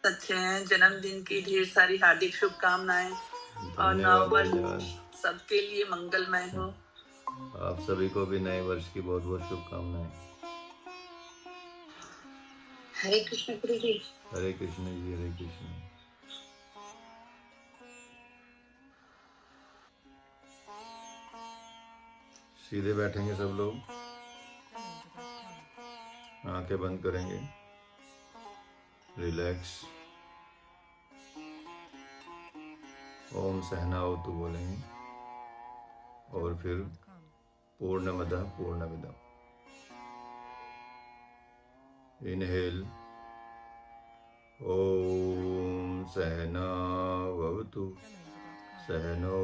अच्छे हैं। जन्मदिन की ढेर सारी हार्दिक शुभकामनाएं और धन्यवाद नववर्ष धन्यवाद। सबके लिए मंगलमय हो। आप सभी को भी नए वर्ष की बहुत बहुत शुभकामनाएं। हरे कृष्ण गुरु जी। हरे कृष्ण जी, हरे कृष्ण। सीधे बैठेंगे सब लोग, आंखें बंद करेंगे, रिलैक्स। ओम सहनावतु बोलेंगे और फिर पूर्णमदः पूर्णमिदम्। इनहेल। ओम सहनावतु सहनौ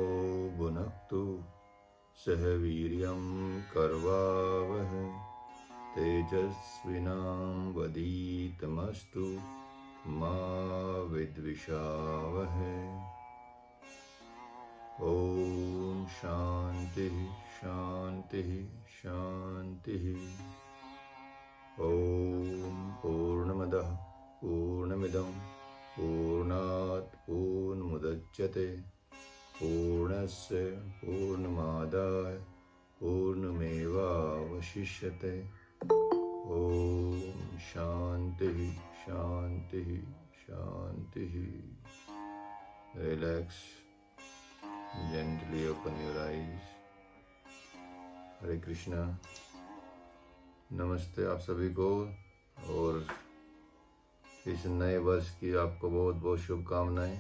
भुनक्तु सह वीर्यं करवावहै तेजस्विनावधीतमस्तु मा विद्विषावहै। ओम शांति शांति शांति। ओम पूर्णमदः पूर्णमिदं पूर्णात् पूर्णमुदच्यते पूर्णस्य पूर्णमादाय पूर्णमेवावशिष्यते। ओम शांति शांति शांति। Relax, gently open your eyes. Hare Krishna. नमस्ते आप सभी को, और इस नए वर्ष की आपको बहुत बहुत शुभकामनाएं।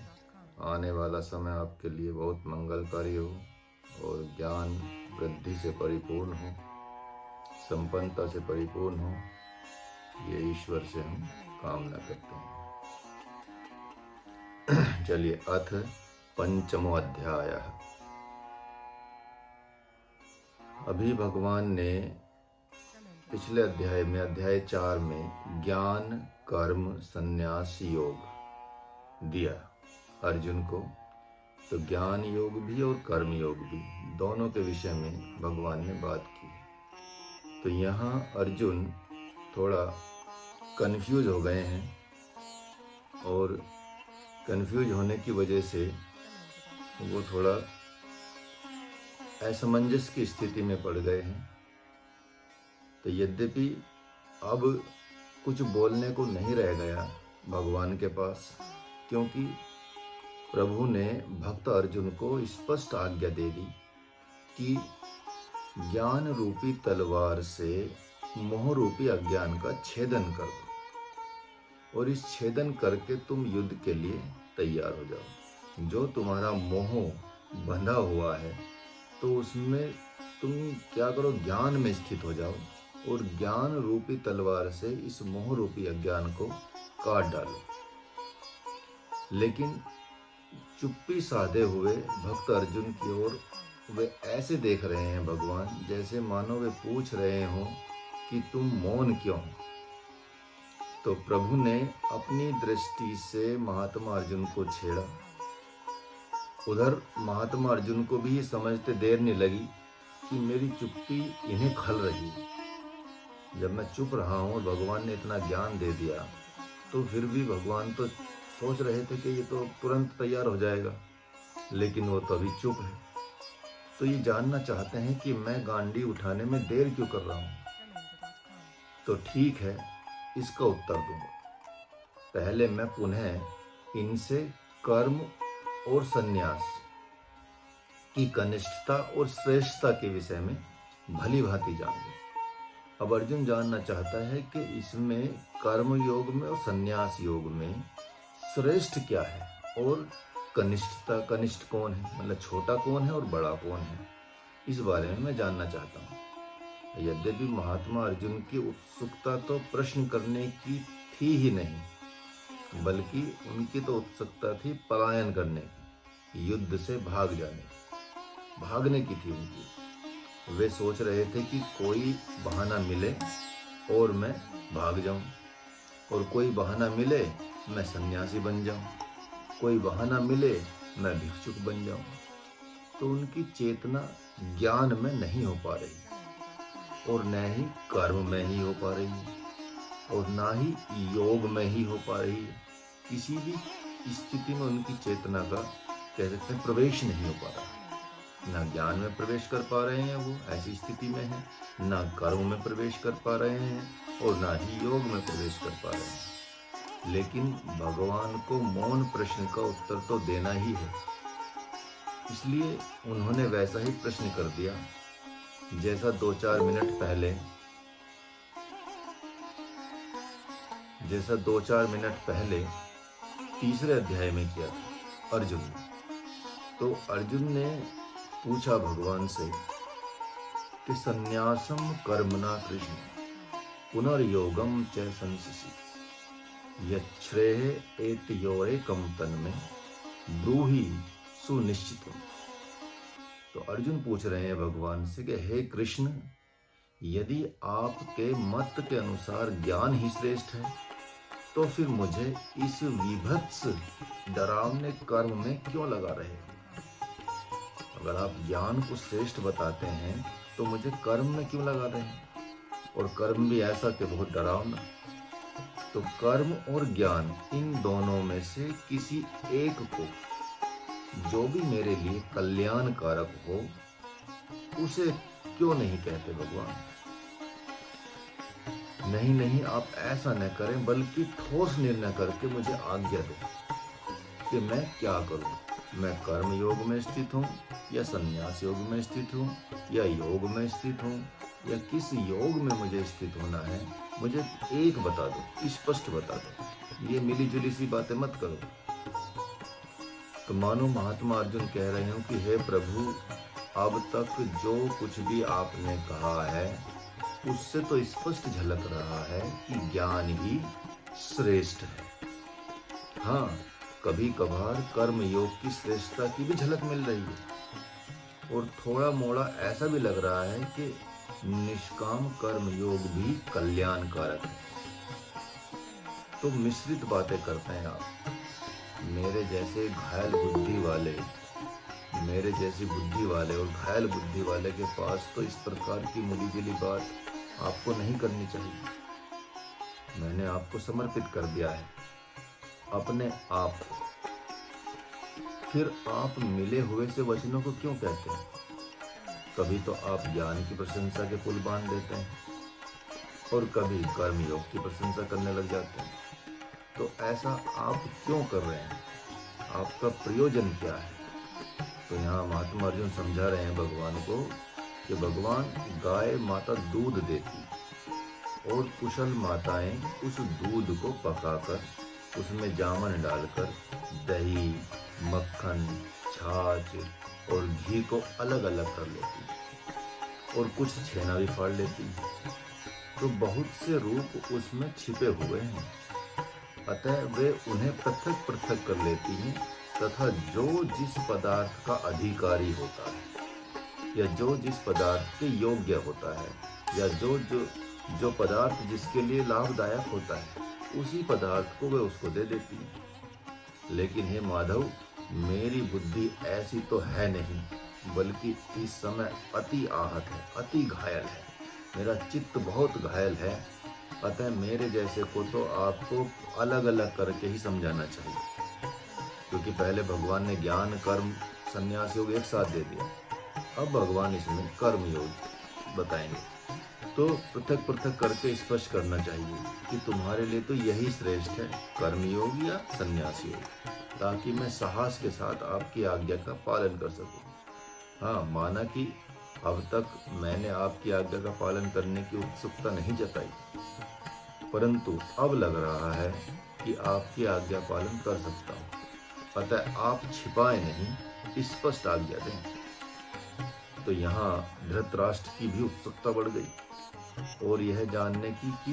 आने वाला समय आपके लिए बहुत मंगलकारी हो और ज्ञान वृद्धि से परिपूर्ण हो, संपन्नता से परिपूर्ण हो, ये ईश्वर से हम कामना करते हैं। चलिए, अथ पंचमो अध्याय। अभी भगवान ने पिछले अध्याय में, अध्याय 4 में ज्ञान कर्म संन्यास योग दिया अर्जुन को। तो ज्ञान योग भी और कर्म योग भी, दोनों के विषय में भगवान ने बात की। तो यहाँ अर्जुन थोड़ा कंफ्यूज हो गए हैं, और कंफ्यूज होने की वजह से वो थोड़ा असमंजस की स्थिति में पड़ गए हैं। तो यद्यपि अब कुछ बोलने को नहीं रह गया भगवान के पास, क्योंकि प्रभु ने भक्त अर्जुन को स्पष्ट आज्ञा दे दी कि ज्ञान रूपी तलवार से मोह रूपी अज्ञान का छेदन कर दो, और इस छेदन करके तुम युद्ध के लिए तैयार हो जाओ। जो तुम्हारा मोह बंधा हुआ है, तो उसमें तुम क्या करो, ज्ञान में स्थित हो जाओ, और ज्ञान रूपी तलवार से इस मोह रूपी अज्ञान को काट डालो। लेकिन चुप्पी साधे हुए भक्त अर्जुन की ओर वे ऐसे देख रहे हैं भगवान, जैसे मानो वे पूछ रहे हो कि तुम मौन क्यों। तो प्रभु ने अपनी दृष्टि से महात्मा अर्जुन को छेड़ा। उधर महात्मा अर्जुन को भी ये समझते देर नहीं लगी कि मेरी चुप्पी इन्हें खल रही है। जब मैं चुप रहा हूँ और भगवान ने इतना ज्ञान दे दिया, तो फिर भी भगवान तो सोच रहे थे कि ये तो तुरंत तैयार हो जाएगा, लेकिन वो तो अभी चुप है। तो ये जानना चाहते हैं कि मैं गांडी उठाने में देर क्यों कर रहा हूँ। तो ठीक है, इसका उत्तर दूंगा। पहले मैं पुनः इनसे कर्म और संन्यास की कनिष्ठता और श्रेष्ठता के विषय में भली भांति जान लूं। अब अर्जुन जानना चाहता है कि इसमें कर्म योग में और संन्यास योग में श्रेष्ठ क्या है, और कनिष्ठता, कनिष्ठ कौन है, मतलब छोटा कौन है और बड़ा कौन है, इस बारे में मैं जानना चाहता हूँ। यद्यपि महात्मा अर्जुन की उत्सुकता तो प्रश्न करने की थी ही नहीं, बल्कि उनकी तो उत्सुकता थी पलायन करने की, युद्ध से भाग जाने की, भागने की थी उनकी। वे सोच रहे थे कि कोई बहाना मिले और मैं भाग जाऊं, और कोई बहाना मिले मैं सन्यासी बन जाऊं, कोई बहाना मिले मैं भिक्षुक बन जाऊं। तो उनकी चेतना ज्ञान में नहीं हो पा रही, और न ही कर्म में ही हो पा रही है, और ना ही योग में ही हो पा रही है, किसी भी स्थिति में उनकी चेतना का कह सकते हैं प्रवेश नहीं हो पा रहा। ना ज्ञान में प्रवेश कर पा रहे हैं वो, ऐसी स्थिति में है, ना कर्म में प्रवेश कर पा रहे हैं और ना ही योग में प्रवेश कर पा रहे हैं। लेकिन भगवान को मौन प्रश्न का उत्तर तो देना ही है, इसलिए उन्होंने वैसा ही प्रश्न कर दिया जैसा 2-4 मिनट पहले तीसरे अध्याय में किया था अर्जुन ने। तो अर्जुन ने पूछा भगवान से कि संन्यासम कर्मणा कृष्ण पुनर्योगम च संससि यच्छ्रेय एतयोरेकं तन्मे ब्रूहि सुनिश्चितम्। तो अर्जुन पूछ रहे हैं भगवान से कि हे कृष्ण, यदि आपके मत के अनुसार ज्ञान ही श्रेष्ठ है तो फिर मुझे इस विभत्स डरावने कर्म में क्यों लगा रहे हो? अगर आप ज्ञान को श्रेष्ठ बताते हैं तो मुझे कर्म में क्यों लगा रहे हैं? और कर्म भी ऐसा कि बहुत डरावना। तो कर्म और ज्ञान, इन दोनों में से किसी एक को जो भी मेरे लिए कल्याणकारक हो उसे क्यों नहीं कहते भगवान? नहीं, आप ऐसा न करें, बल्कि ठोस निर्णय करके मुझे आज्ञा दो कि मैं क्या करूं। मैं कर्म योग में स्थित हूं या संन्यास योग में स्थित हूं या योग में स्थित हूं या किस योग में मुझे स्थित होना है, मुझे एक बता दो, स्पष्ट बता दो। ये मिली जुली सी बातें मत करो। तो मानो महात्मा अर्जुन कह रहे हो कि हे प्रभु, अब तक जो कुछ भी आपने कहा है उससे तो स्पष्ट झलक रहा है कि ज्ञान ही श्रेष्ठ है। हाँ, कभी कभार कर्म योग की श्रेष्ठता की भी झलक मिल रही है और थोड़ा मोड़ा ऐसा भी लग रहा है कि निष्काम कर्म योग भी कल्याणकारक है। तो मिश्रित बातें करते हैं आप। मेरे जैसी बुद्धि वाले और घायल बुद्धि वाले के पास तो इस प्रकार की मिली जुली बात आपको नहीं करनी चाहिए। मैंने आपको समर्पित कर दिया है अपने आप को। फिर आप मिले हुए से वचनों को क्यों कहते हैं? कभी तो आप ज्ञान की प्रशंसा के पुल बांध देते हैं और कभी कर्म योग की प्रशंसा करने लग जाते हैं। तो ऐसा आप क्यों कर रहे हैं? आपका प्रयोजन क्या है? तो यहाँ महात्मा अर्जुन समझा रहे हैं भगवान को कि भगवान, गाय माता दूध देती और कुशल माताएं उस दूध को पकाकर उसमें जामन डालकर दही, मक्खन, छाछ और घी को अलग अलग कर लेती और कुछ छेना भी फाड़ लेती। तो बहुत से रूप उसमें छिपे हुए हैं, अतः वे उन्हें पृथक पृथक कर लेती हैं तथा जो जिस पदार्थ का अधिकारी होता है या जो जिस पदार्थ के योग्य होता है या जो पदार्थ जिसके लिए लाभदायक होता है उसी पदार्थ को वे उसको दे देती हैं। लेकिन हे माधव, मेरी बुद्धि ऐसी तो है नहीं, बल्कि इस समय अति आहत है, अति घायल है। मेरा चित्त बहुत घायल है, अतः मेरे जैसे को तो आपको अलग अलग करके ही समझाना चाहिए। क्योंकि पहले भगवान ने ज्ञान, कर्म, संन्यास योग एक साथ दे दिया, अब भगवान इसमें कर्म योग बताएंगे। तो पृथक पृथक करके स्पष्ट करना चाहिए कि तुम्हारे लिए तो यही श्रेष्ठ है, कर्म योग या संन्यास योग, ताकि मैं साहस के साथ आपकी आज्ञा का पालन कर सकूं। हाँ, माना कि अब तक मैंने आपकी आज्ञा का पालन करने की उत्सुकता नहीं जताई, परंतु अब लग रहा है कि आपकी आज्ञा पालन कर सकता हूँ। अतः आप छिपाए नहीं, स्पष्ट आज्ञा दें। तो यहाँ धृतराष्ट्र की भी उत्सुकता बढ़ गई और यह जानने की कि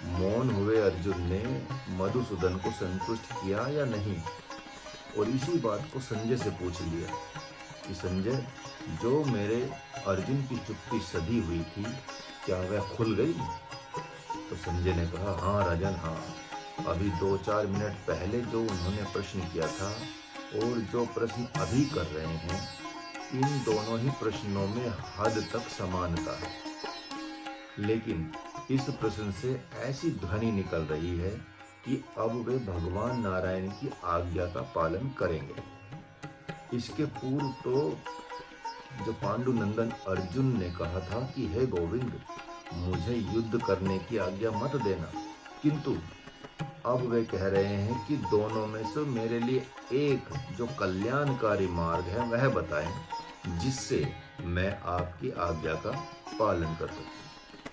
मौन हुए अर्जुन ने मधुसूदन को संतुष्ट किया या नहीं। और इसी बात को संजय से पूछ लिया कि संजय, जो मेरे अर्जुन की चुप्पी सधी हुई थी, क्या वह खुल गई? तो संजय ने कहा, हाँ राजन, हाँ। अभी 2-4 मिनट पहले जो उन्होंने प्रश्न किया था और जो प्रश्न अभी कर रहे हैं, इन दोनों ही प्रश्नों में हद तक समानता है। लेकिन इस प्रश्न से ऐसी ध्वनि निकल रही है कि अब वे भगवान नारायण की आज्ञा का पालन करेंगे। इसके पूर्व तो जो पांडु नंदन अर्जुन ने कहा था कि हे गोविंद, मुझे युद्ध करने की आज्ञा मत देना, किंतु अब वे कह रहे हैं कि दोनों में से मेरे लिए एक जो कल्याणकारी मार्ग है वह बताएं, जिससे मैं आपकी आज्ञा का पालन कर सकूं।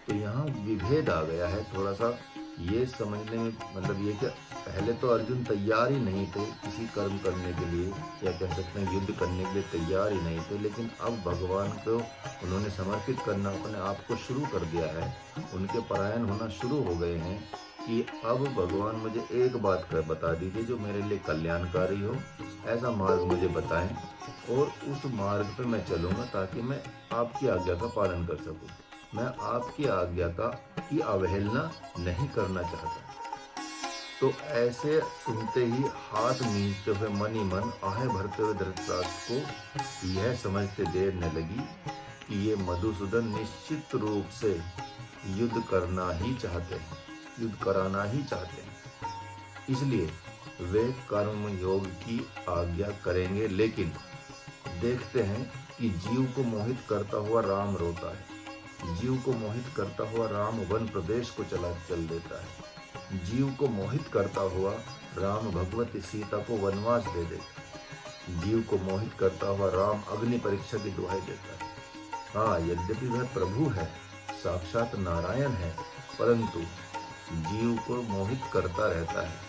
तो यहाँ विभेद आ गया है थोड़ा सा, ये समझने में मतलब ये कि पहले तो अर्जुन तैयार ही नहीं थे किसी कर्म करने के लिए, या कह सकते हैं युद्ध करने के लिए तैयार ही नहीं थे, लेकिन अब भगवान को उन्होंने समर्पित करना अपने आप को शुरू कर दिया है। उनके परायण होना शुरू हो गए हैं कि अब भगवान मुझे एक बात कर बता दीजिए जो मेरे लिए कल्याणकारी हो, ऐसा मार्ग मुझे बताएं और उस मार्ग पे मैं चलूँगा ताकि मैं आपकी आज्ञा का पालन कर सकूँ। मैं आपकी आज्ञा की अवहेलना नहीं करना चाहता। तो ऐसे सुनते ही हाथ मींचते हुए मन ही मन आहे भरते हुए धृतराष्ट्र को यह समझते देर न लगी कि ये मधुसूदन निश्चित रूप से युद्ध करना ही चाहते हैं, युद्ध कराना ही चाहते हैं। इसलिए वे कर्म योग की आज्ञा करेंगे, लेकिन देखते हैं कि जीव को मोहित करता हुआ राम रोता है। जीव को मोहित करता हुआ राम वन प्रदेश को चल देता है। जीव को मोहित करता हुआ राम भगवती सीता को वनवास दे देता। जीव को मोहित करता हुआ राम अग्नि परीक्षा की दुहाई देता है। हाँ, यद्यपि वह प्रभु है, साक्षात नारायण है, परंतु जीव को मोहित करता रहता है।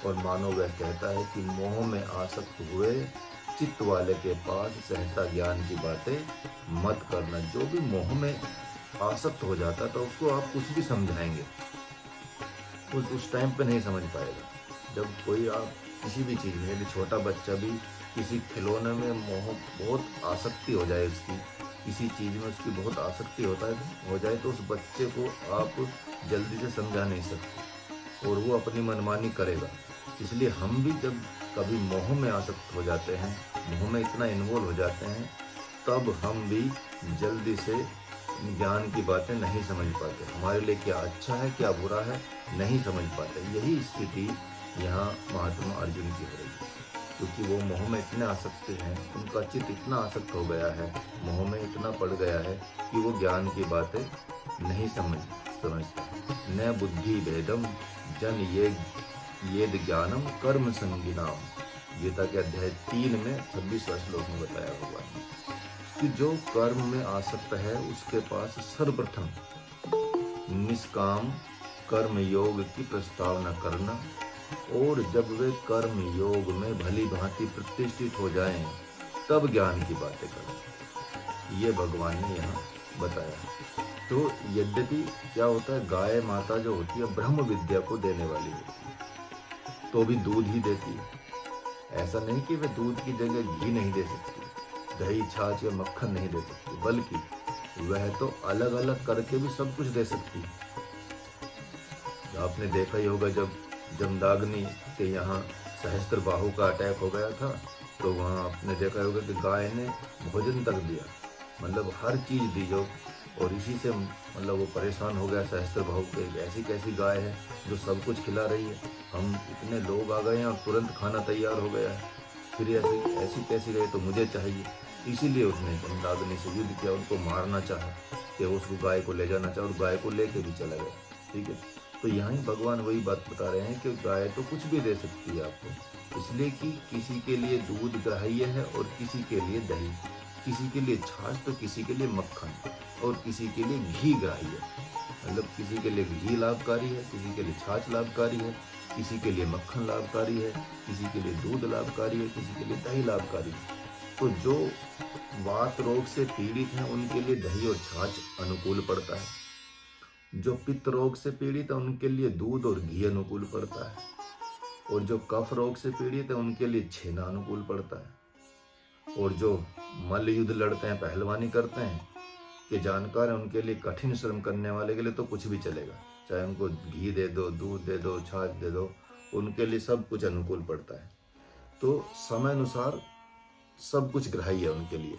और मानो वह कहता है कि मोह में आसक्त हुए चित्त वाले के पास सहसा ज्ञान की बातें मत करना। जो भी मोह में आसक्त हो जाता है तो उसको आप कुछ भी समझाएंगे, उस टाइम पे नहीं समझ पाएगा। जब कोई आप किसी भी चीज़ में, यदि छोटा बच्चा भी किसी खिलौने में मोह बहुत आसक्ति हो जाए, उसकी किसी चीज़ में उसकी बहुत आसक्ति हो जाए तो उस बच्चे को आप जल्दी से समझा नहीं सकते और वो अपनी मनमानी करेगा। इसलिए हम भी जब कभी मोह में आसक्त हो जाते हैं, मोह में इतना इन्वॉल्व हो जाते हैं, तब हम भी जल्दी से ज्ञान की बातें नहीं समझ पाते। हमारे लिए क्या अच्छा है क्या बुरा है नहीं समझ पाते। यही स्थिति यहाँ महात्मा अर्जुन की हो रही है, क्योंकि वो मोह में इतने आसक्त हैं, उनका चित्त इतना आसक्त हो गया है, मोह में इतना पड़ गया है कि वो ज्ञान की बातें नहीं समझता। न बुद्धि भेदम जन ये ज्ञानम कर्म संगिनाम, गीता के अध्याय 3 में 26वां श्लोक में बताया हुआ है कि जो कर्म में आसक्त है उसके पास सर्वप्रथम निष्काम कर्म योग की प्रस्तावना करना, और जब वे कर्म योग में भली भांति प्रतिष्ठित हो जाएं तब ज्ञान की बातें करें। ये भगवान ने यहाँ बताया। तो यद्यपि क्या होता है, गाय माता जो होती है ब्रह्म विद्या को देने वाली होती है, तो भी दूध ही देती है। ऐसा नहीं कि वे दूध की जगह घी नहीं दे सकती, दही छाछ या मक्खन नहीं दे सकती, बल्कि वह तो अलग अलग करके भी सब कुछ दे सकती है। आपने देखा ही होगा जब जमदाग्नि के यहाँ सहस्त्र बाहु का अटैक हो गया था, तो वहाँ आपने देखा होगा कि गाय ने भोजन तक दिया, मतलब हर चीज़ दी जो, और इसी से मतलब वो परेशान हो गया सहस्त्र बाहु के, ऐसी कैसी गाय है जो सब कुछ खिला रही है, हम इतने लोग आ गए हैं और तुरंत खाना तैयार हो गया है, फिर ऐसी कैसी गई, तो मुझे चाहिए। इसीलिए उसने जमदाग्नि से युद्ध किया, उनको मारना चाहा कि उसको गाय को ले जाना चाहा, और गाय को लेके भी चला गया। ठीक है, तो यहाँ ही भगवान वही बात बता रहे हैं कि गाय तो कुछ भी दे सकती है आपको, इसलिए कि किसी के लिए दूध ग्राह्य है और किसी के लिए दही, किसी के लिए छाछ तो किसी के लिए मक्खन, और किसी के लिए घी ग्राह्य है। मतलब किसी के लिए घी लाभकारी है, किसी के लिए छाछ लाभकारी है, किसी के लिए मक्खन लाभकारी है, किसी के लिए दूध लाभकारी है, किसी के लिए दही लाभकारी है। तो जो वात रोग से पीड़ित हैं उनके लिए दही और छाछ अनुकूल पड़ता है, जो पित्त रोग से पीड़ित है उनके लिए दूध और घी अनुकूल पड़ता है, और जो कफ रोग से पीड़ित है उनके लिए छेना अनुकूल पड़ता है, और जो मल्ल युद्ध लड़ते हैं, पहलवानी करते हैं, के जानकार हैं, उनके लिए कठिन श्रम करने वाले के लिए तो कुछ भी चलेगा, चाहे उनको घी दे दो, दूध दे दो, छाछ दे दो, उनके लिए सब कुछ अनुकूल पड़ता है। तो समय अनुसार सब कुछ ग्राह्य है उनके लिए।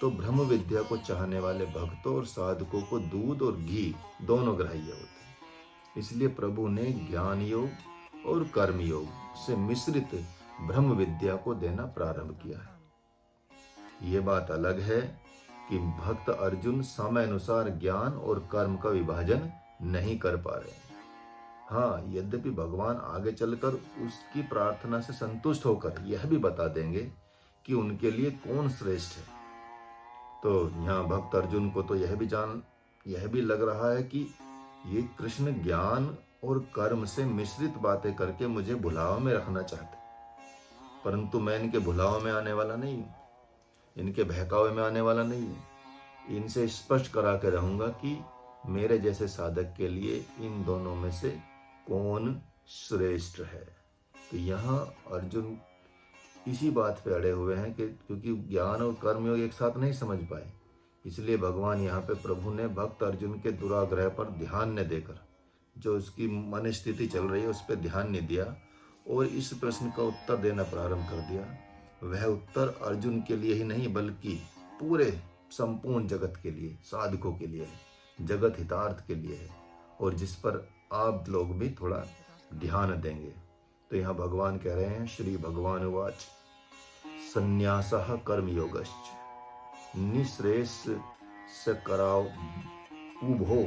तो ब्रह्म विद्या को चाहने वाले भक्तों और साधकों को दूध और घी दोनों ग्राह्य होते हैं। इसलिए प्रभु ने ज्ञान योग और कर्मयोग से मिश्रित ब्रह्म विद्या को देना प्रारंभ किया है। ये बात अलग है कि भक्त अर्जुन समय अनुसार ज्ञान और कर्म का विभाजन नहीं कर पा रहे हैं। हाँ, यद्यपि भगवान आगे चलकर उसकी प्रार्थना से संतुष्ट होकर यह भी बता देंगे कि उनके लिए कौन श्रेष्ठ है। तो यहाँ भक्त अर्जुन को तो यह भी लग रहा है कि ये कृष्ण ज्ञान और कर्म से मिश्रित बातें करके मुझे भुलाव में रखना चाहते, परंतु मैं इनके भुलाव में आने वाला नहीं हूँ, इनके बहकावे में आने वाला नहीं हूँ। इनसे स्पष्ट करा के रहूंगा कि मेरे जैसे साधक के लिए इन दोनों में से कौन श्रेष्ठ है। तो यहाँ अर्जुन इसी बात पे अड़े हुए हैं कि क्योंकि ज्ञान और कर्मयोग एक साथ नहीं समझ पाए, इसलिए भगवान यहाँ पे प्रभु ने भक्त अर्जुन के दुराग्रह पर ध्यान न देकर जो उसकी मन स्थिति चल रही है उस पर ध्यान नहीं दिया और इस प्रश्न का उत्तर देना प्रारंभ कर दिया। वह उत्तर अर्जुन के लिए ही नहीं बल्कि पूरे संपूर्ण जगत के लिए, साधकों के लिए है, जगत हितार्थ के लिए है और जिस पर आप लोग भी थोड़ा ध्यान देंगे। तो यहाँ भगवान कह रहे हैं, श्री भगवान उवाच संन्यासः कर्मयोगश्च निःश्रेयस कराव उभो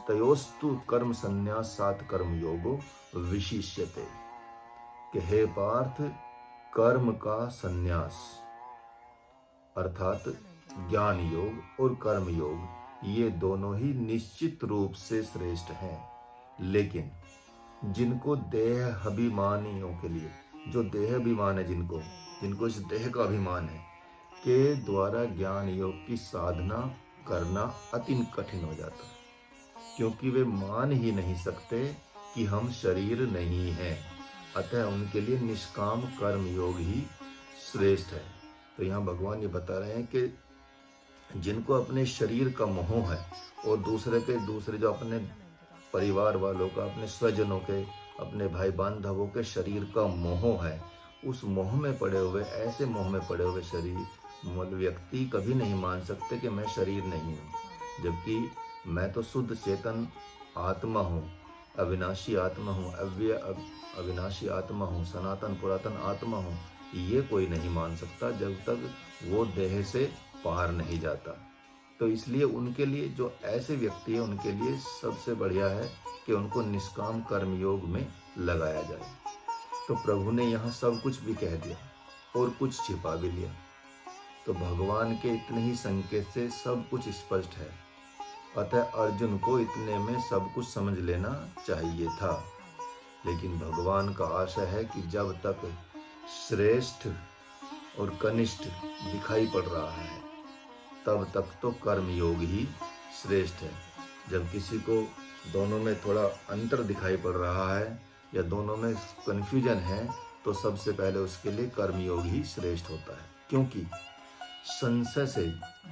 तयोस्तु कर्म संन्यासात् कर्मयोगो विशिष्यते। कि हे पार्थ, कर्म का संन्यास अर्थात ज्ञान योग और कर्म योग ये दोनों ही निश्चित रूप से श्रेष्ठ हैं, लेकिन जिनको देह अभिमानियों के लिए, जो देह अभिमान है, जिनको इस देह का अभिमान है, के द्वारा ज्ञान योग की साधना करना अति कठिन हो जाता है, क्योंकि वे मान ही नहीं सकते कि हम शरीर नहीं हैं। अतः उनके लिए निष्काम कर्म योग ही श्रेष्ठ है। तो यहाँ भगवान ये बता रहे हैं कि जिनको अपने शरीर का मोह है और दूसरे जो अपने परिवार वालों का, अपने स्वजनों के, अपने भाई बांधवों के शरीर का मोह है, उस मोह में पड़े हुए, ऐसे मोह में पड़े हुए व्यक्ति कभी नहीं मान सकते कि मैं शरीर नहीं हूँ, जबकि मैं तो शुद्ध चेतन आत्मा हूँ, अविनाशी आत्मा हूँ, अविनाशी आत्मा हूँ, सनातन पुरातन आत्मा हूँ। ये कोई नहीं मान सकता जब तक वो देह से बाहर नहीं जाता। तो इसलिए उनके लिए, जो ऐसे व्यक्ति है, उनके लिए सबसे बढ़िया है कि उनको निष्काम कर्मयोग में लगाया जाए। तो प्रभु ने यहाँ सब कुछ भी कह दिया और कुछ छिपा भी लिया। तो भगवान के इतने ही संकेत से सब कुछ स्पष्ट है, अतः अर्जुन को इतने में सब कुछ समझ लेना चाहिए था। लेकिन भगवान का आशा है कि जब तक श्रेष्ठ और कनिष्ठ दिखाई पड़ रहा है, तब तक तो कर्मयोग ही श्रेष्ठ है। जब किसी को दोनों में थोड़ा अंतर दिखाई पड़ रहा है या दोनों में कन्फ्यूजन है, तो सबसे पहले उसके लिए कर्मयोग ही श्रेष्ठ होता है, क्योंकि संशय से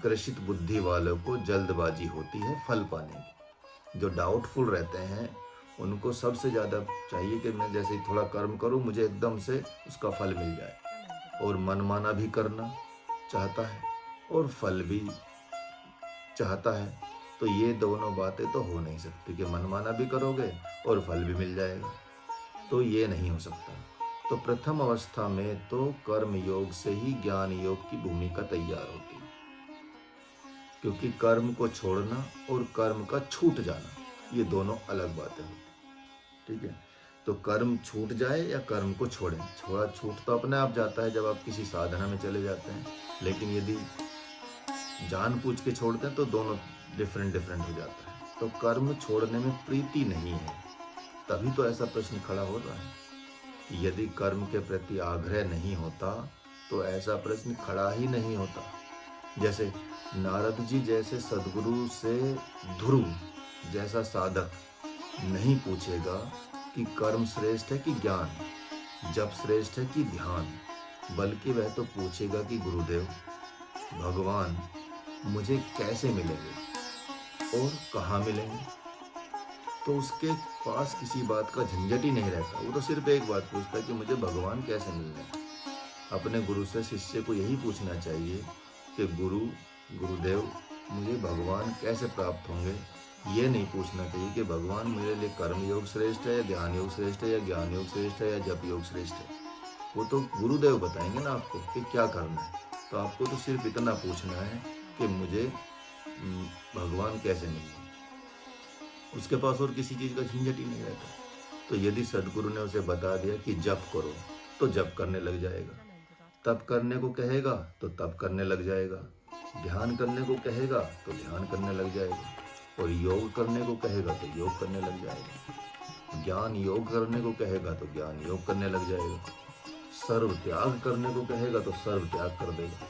ग्रसित बुद्धि वालों को जल्दबाजी होती है फल पाने की। जो डाउटफुल रहते हैं उनको सबसे ज़्यादा चाहिए कि मैं जैसे ही थोड़ा कर्म करूं, मुझे एकदम से उसका फल मिल जाए, और मनमाना भी करना चाहता है और फल भी चाहता है। तो ये दोनों बातें तो हो नहीं सकती कि मनमाना भी करोगे और फल भी मिल जाएगा, तो ये नहीं हो सकता। तो प्रथम अवस्था में तो कर्म योग से ही ज्ञान योग की भूमिका तैयार होती है, क्योंकि कर्म को छोड़ना और कर्म का छूट जाना ये दोनों अलग बातें होती। ठीक है, तो कर्म छूट जाए या कर्म को छोड़ें, छूट तो अपने आप जाता है जब आप किसी साधना में चले जाते हैं, लेकिन यदि जानबूझ के छोड़ते हैं तो दोनों डिफरेंट हो जाता है। तो कर्म छोड़ने में प्रीति नहीं है, तभी तो ऐसा प्रश्न खड़ा हो रहा है। यदि कर्म के प्रति आग्रह नहीं होता तो ऐसा प्रश्न खड़ा ही नहीं होता। जैसे नारद जी जैसे सद्गुरु से ध्रुव जैसा साधक नहीं पूछेगा कि कर्म श्रेष्ठ है कि ज्ञान, जप श्रेष्ठ है कि ध्यान, बल्कि वह तो पूछेगा कि गुरुदेव भगवान मुझे कैसे मिलेंगे और कहाँ मिलेंगे। तो उसके पास किसी बात का झंझट ही नहीं रहता, वो तो सिर्फ एक बात पूछता है कि मुझे भगवान कैसे मिलने हैं। अपने गुरु से शिष्य को यही पूछना चाहिए कि गुरुदेव मुझे भगवान कैसे प्राप्त होंगे, ये नहीं पूछना चाहिए कि भगवान मेरे लिए कर्म योग श्रेष्ठ है या ध्यान योग श्रेष्ठ है या ज्ञान योग श्रेष्ठ है या जप योग श्रेष्ठ है। वो तो गुरुदेव बताएंगे ना आपको कि क्या करना है। तो आपको तो सिर्फ इतना पूछना है कि मुझे भगवान कैसे मिले। उसके पास और किसी चीज़ का झंझट ही नहीं रहता। तो यदि सदगुरु ने उसे बता दिया कि जप करो तो जप करने लग जाएगा, तप करने को कहेगा तो तप करने लग जाएगा, ध्यान करने को कहेगा तो ध्यान करने लग जाएगा, और योग करने को कहेगा तो योग करने लग जाएगा, ज्ञान योग करने को कहेगा तो ज्ञान योग करने लग जाएगा, सर्व त्याग करने को कहेगा तो सर्व त्याग कर देगा।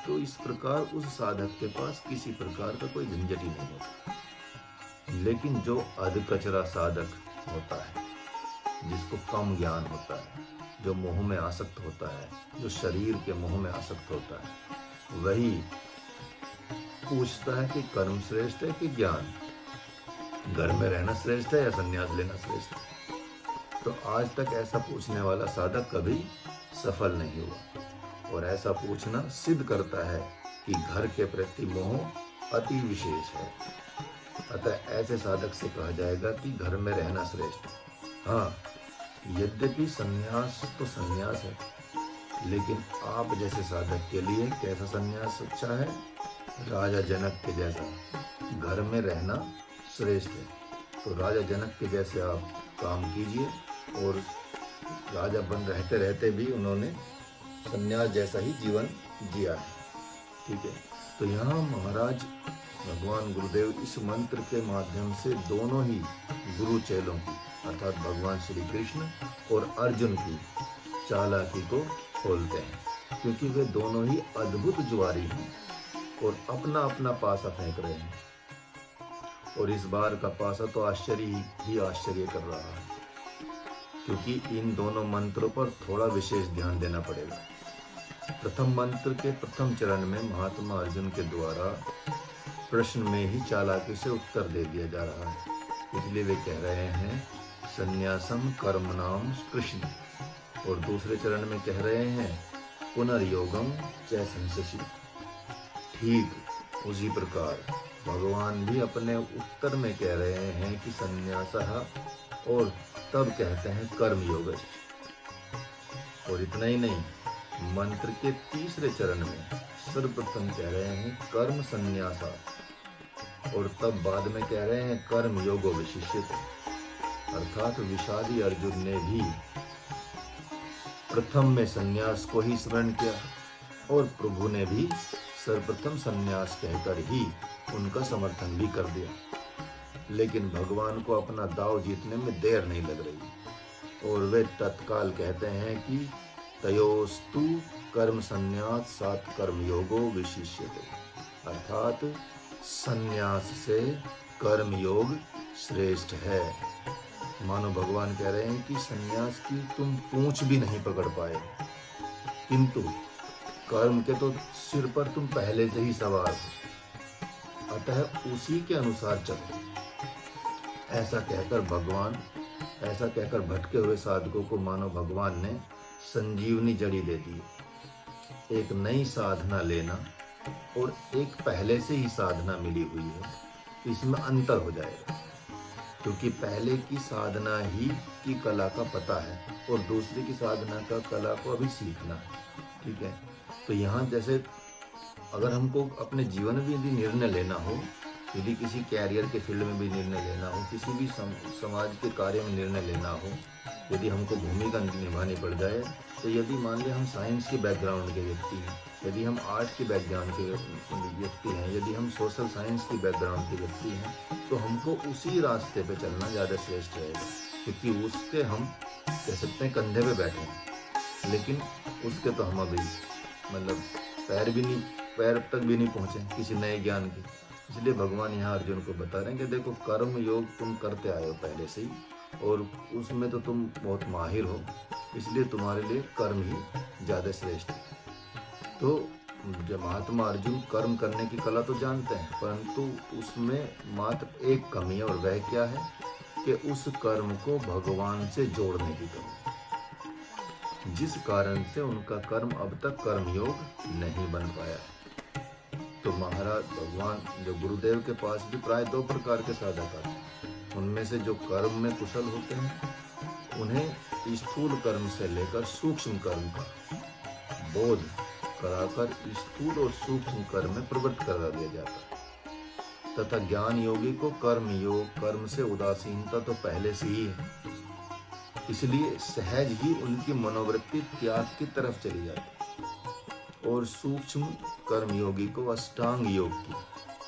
तो इस प्रकार उस साधक के पास किसी प्रकार का कोई झंझट ही नहीं होता। लेकिन जो अधकचरा साधक होता है, जिसको कम ज्ञान होता है, जो मोह में आसक्त होता है, जो शरीर के मोह में आसक्त होता है, वही पूछता है कि कर्म श्रेष्ठ है कि ज्ञान, घर में रहना श्रेष्ठ है या संन्यास लेना श्रेष्ठ है। तो आज तक ऐसा पूछने वाला साधक कभी सफल नहीं हुआ। और ऐसा पूछना सिद्ध करता है कि घर के प्रति मोह अति विशेष है। अतः ऐसे साधक से कहा जाएगा कि घर में रहना श्रेष्ठ है। हाँ, यद्यपि संन्यास तो संन्यास है, लेकिन आप जैसे साधक के लिए कैसा संन्यास अच्छा है? राजा जनक के जैसा घर में रहना श्रेष्ठ है। तो राजा जनक के जैसे आप काम कीजिए, और राजा बन रहते रहते भी उन्होंने संन्यास जैसा ही जीवन जिया है। ठीक है। तो यहाँ महाराज भगवान गुरुदेव इस मंत्र के माध्यम से दोनों ही गुरु चेलों की, अर्थात भगवान श्री कृष्ण और अर्जुन की चालाकी को खोलते हैं, क्योंकि वे दोनों ही अद्भुत जुआरी हैं और अपना अपना पासा फेंक रहे हैं। और इस बार का पासा तो आश्चर्य ही आश्चर्य कर रहा है, क्योंकि इन दोनों मंत्रों पर थोड़ा विशेष ध्यान देना पड़ेगा। प्रथम मंत्र के प्रथम चरण में महात्मा अर्जुन के द्वारा प्रश्न में ही चालाकी से उत्तर दे दिया जा रहा है। इसलिए वे कह रहे हैं संन्यासम कर्मणाम कृष्ण, और दूसरे चरण में कह रहे हैं पुनर्योगम च संशसि। ठीक उसी प्रकार भगवान भी अपने उत्तर में कह रहे हैं कि संन्यासः, और तब कहते हैं कर्मयोग। और इतना ही नहीं, मंत्र के तीसरे चरण में सर्वप्रथम कह रहे हैं कर्म संन्यासा, और तब बाद में कह रहे हैं कर्म योगो विशिष्यते। अर्थात विषादी अर्जुन ने भी प्रथम में संन्यास को ही स्मरण किया, और प्रभु ने भी सर्वप्रथम संन्यास कहकर ही उनका समर्थन भी कर दिया। लेकिन भगवान को अपना दाव जीतने में देर नहीं लग रही, और वे तत्काल कहते हैं कि तयोस्तु कर्म संन्यास सात कर्म योगो विशिष्यते। अर्थात संन्यास से कर्म योग श्रेष्ठ है। मानो भगवान कह रहे हैं कि संन्यास की तुम पूंछ भी नहीं पकड़ पाए, किंतु कर्म के तो सिर पर तुम पहले से ही सवार हो, अतः उसी के अनुसार चलो। ऐसा कहकर भटके हुए साधकों को मानो भगवान ने संजीवनी जड़ी दे दी। एक नई साधना लेना और एक पहले से ही साधना मिली हुई है, इसमें अंतर हो जाएगा, क्योंकि पहले की साधना ही की कला का पता है और दूसरे की साधना का कला को अभी सीखना है। ठीक है। तो यहाँ जैसे अगर हमको अपने जीवन में यदि निर्णय लेना हो, यदि किसी कैरियर के फील्ड में भी निर्णय लेना हो, किसी भी समाज के कार्य में निर्णय लेना हो, यदि हमको भूमिका निभानी पड़ जाए, तो यदि मान लिया हम साइंस के बैकग्राउंड के व्यक्ति हैं, यदि हम आर्ट के बैकग्राउंड के व्यक्ति हैं, यदि हम सोशल साइंस के बैकग्राउंड के व्यक्ति हैं, तो हमको उसी रास्ते पे चलना ज़्यादा श्रेष्ठ रहेगा, क्योंकि उसके हम कह सकते हैं कंधे पे बैठे हैं, लेकिन उसके तो हम अभी मतलब पैर तक भी नहीं पहुँचे किसी नए ज्ञान के। इसलिए भगवान यहाँ अर्जुन को बता रहे हैं कि देखो कर्म योग तुम करते आए हो पहले से ही, और उसमें तो तुम बहुत माहिर हो, इसलिए तुम्हारे लिए कर्म ही ज़्यादा श्रेष्ठ है। तो जब महात्मा अर्जुन कर्म करने की कला तो जानते हैं, परंतु उसमें मात्र एक कमी है, और वह क्या है कि उस कर्म को भगवान से जोड़ने की कमी, जिस कारण से उनका कर्म अब तक कर्मयोग नहीं बन पाया। तो महाराज भगवान जो गुरुदेव के पास भी प्राय 2 प्रकार के साधक आते हैं। उनमें से जो कर्म में कुशल होते हैं उन्हें स्थूल कर्म से लेकर सूक्ष्म कर्म का बोध कराकर स्थूल और सूक्ष्म कर्म में प्रवृत्त करा दिया जाता है, तथा ज्ञान योगी को कर्म योग कर्म से उदासीनता तो पहले से ही है, इसलिए सहज ही उनकी मनोवृत्ति त्याग की तरफ चली जाती है और सूक्ष्म कर्मयोगी को अष्टांग योग की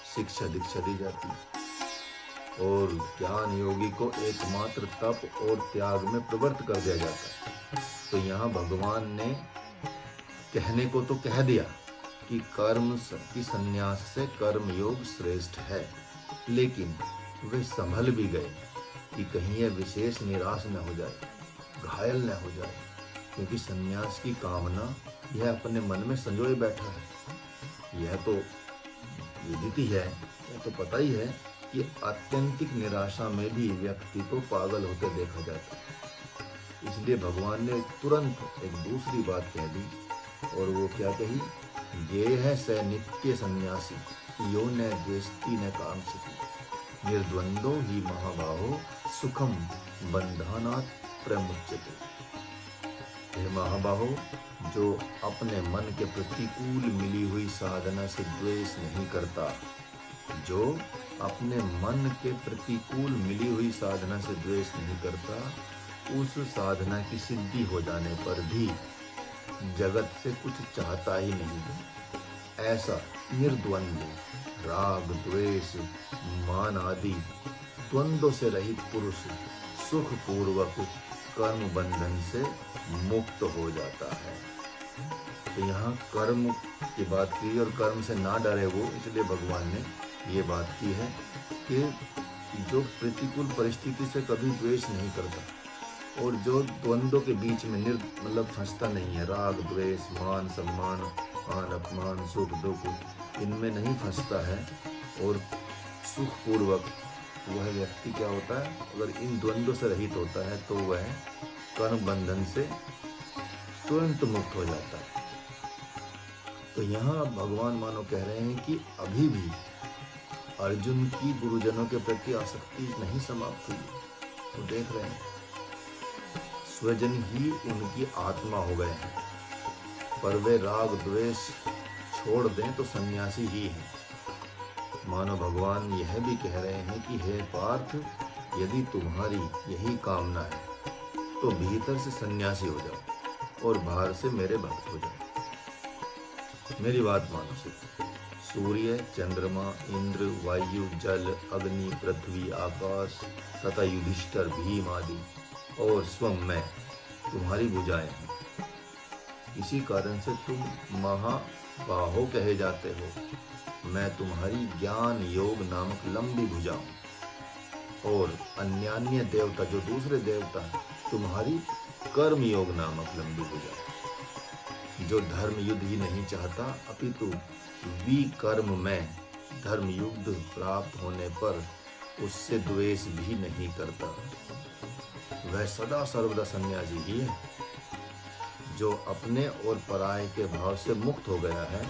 शिक्षा दीक्षा दी जाती है और ज्ञान योगी को एकमात्र तप और त्याग में प्रवृत्त कर दिया जाता है। तो यहाँ भगवान ने कहने को तो कह दिया कि कर्म की संन्यास से कर्म योग श्रेष्ठ है, लेकिन वे संभल भी गए कि कहीं यह विशेष निराश न हो जाए, घायल न हो जाए, क्योंकि संन्यास की कामना यह अपने मन में संजोए बैठा है। यह तो विदित ही है, यह तो पता ही है कि आत्यंतिक निराशा में भी व्यक्ति को पागल होते देखा जाता है। इसलिए भगवान ने तुरंत एक दूसरी बात कह दी और वो क्या कही, ये है स नित्य सन्यासी यो न द्वेष्टि न कांक्षति निर्द्वंदो ही महाबाहो सुखम बंधनात् प्रमुच्यते। हे महाबाहो, जो अपने मन के प्रतिकूल मिली हुई साधना से द्वेष नहीं करता, जो अपने मन के प्रतिकूल मिली हुई साधना से द्वेष नहीं करता, उस साधना की सिद्धि हो जाने पर भी जगत से कुछ चाहता ही नहीं, ऐसा निर्द्वंद राग द्वेष मान आदि द्वंद्वों से रहित पुरुष सुख पूर्वक कर्म बंधन से मुक्त हो जाता है। तो यहाँ कर्म की बात की और कर्म से ना डरे वो, इसलिए भगवान ने ये बात की है कि जो प्रतिकूल परिस्थिति से कभी द्वेष नहीं करता और जो द्वंद्वों के बीच में मतलब फंसता नहीं है, राग द्वेष मान सम्मान मान अपमान सुख दुख इनमें नहीं फंसता है और सुख पूर्वक वह व्यक्ति क्या होता है, अगर इन द्वंद्वों से रहित होता है तो वह कर्म बंधन से तुरंत मुक्त हो जाता है। तो यहाँ भगवान मानो कह रहे हैं कि अभी भी अर्जुन की गुरुजनों के प्रति आसक्ति नहीं समाप्त हुई। तो देख रहे हैं स्वजन ही उनकी आत्मा हो गए हैं, पर वे राग द्वेष छोड़ दें तो सन्यासी ही हैं। मानो भगवान यह भी कह रहे हैं कि हे पार्थ, यदि तुम्हारी यही कामना है तो भीतर से सन्यासी हो जाओ और बाहर से मेरे भक्त हो जाओ। मेरी बात मानो सिर्फ सूर्य चंद्रमा इंद्र वायु जल अग्नि पृथ्वी आकाश तथा युधिष्ठिर भीम आदि और स्वयं मैं तुम्हारी भुजाएं हैं। इसी कारण से तुम महाबाहो कहे जाते हो। मैं तुम्हारी ज्ञान योग नामक लंबी भुजा हूँ और अन्यान्य देवता जो दूसरे देवता तुम्हारी कर्म योग नामक लंबी भुजा, जो धर्म युद्ध ही नहीं चाहता अपितु विकर्म में धर्म युद्ध प्राप्त होने पर उससे द्वेष भी नहीं करता, वह सदा सर्वदा सन्यासी ही है। जो अपने और पराये के भाव से मुक्त हो गया है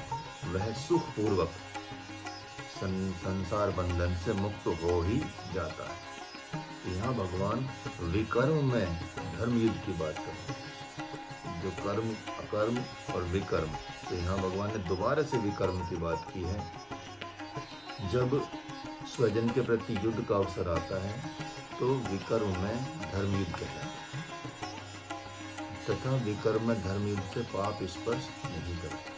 वह सुख पूर्वक संसार बंधन से मुक्त हो ही जाता है। यहाँ भगवान विकर्म में धर्म युद्ध की बात कर रहे हैं, जो कर्म अकर्म और विकर्म। तो यहाँ भगवान ने दोबारा से विकर्म की बात की है। जब स्वजन के प्रति युद्ध का अवसर आता है तो विकर्म में धर्म युद्ध कहलाता है, तथा विकर्म में धर्म युद्ध से पाप स्पर्श नहीं करता।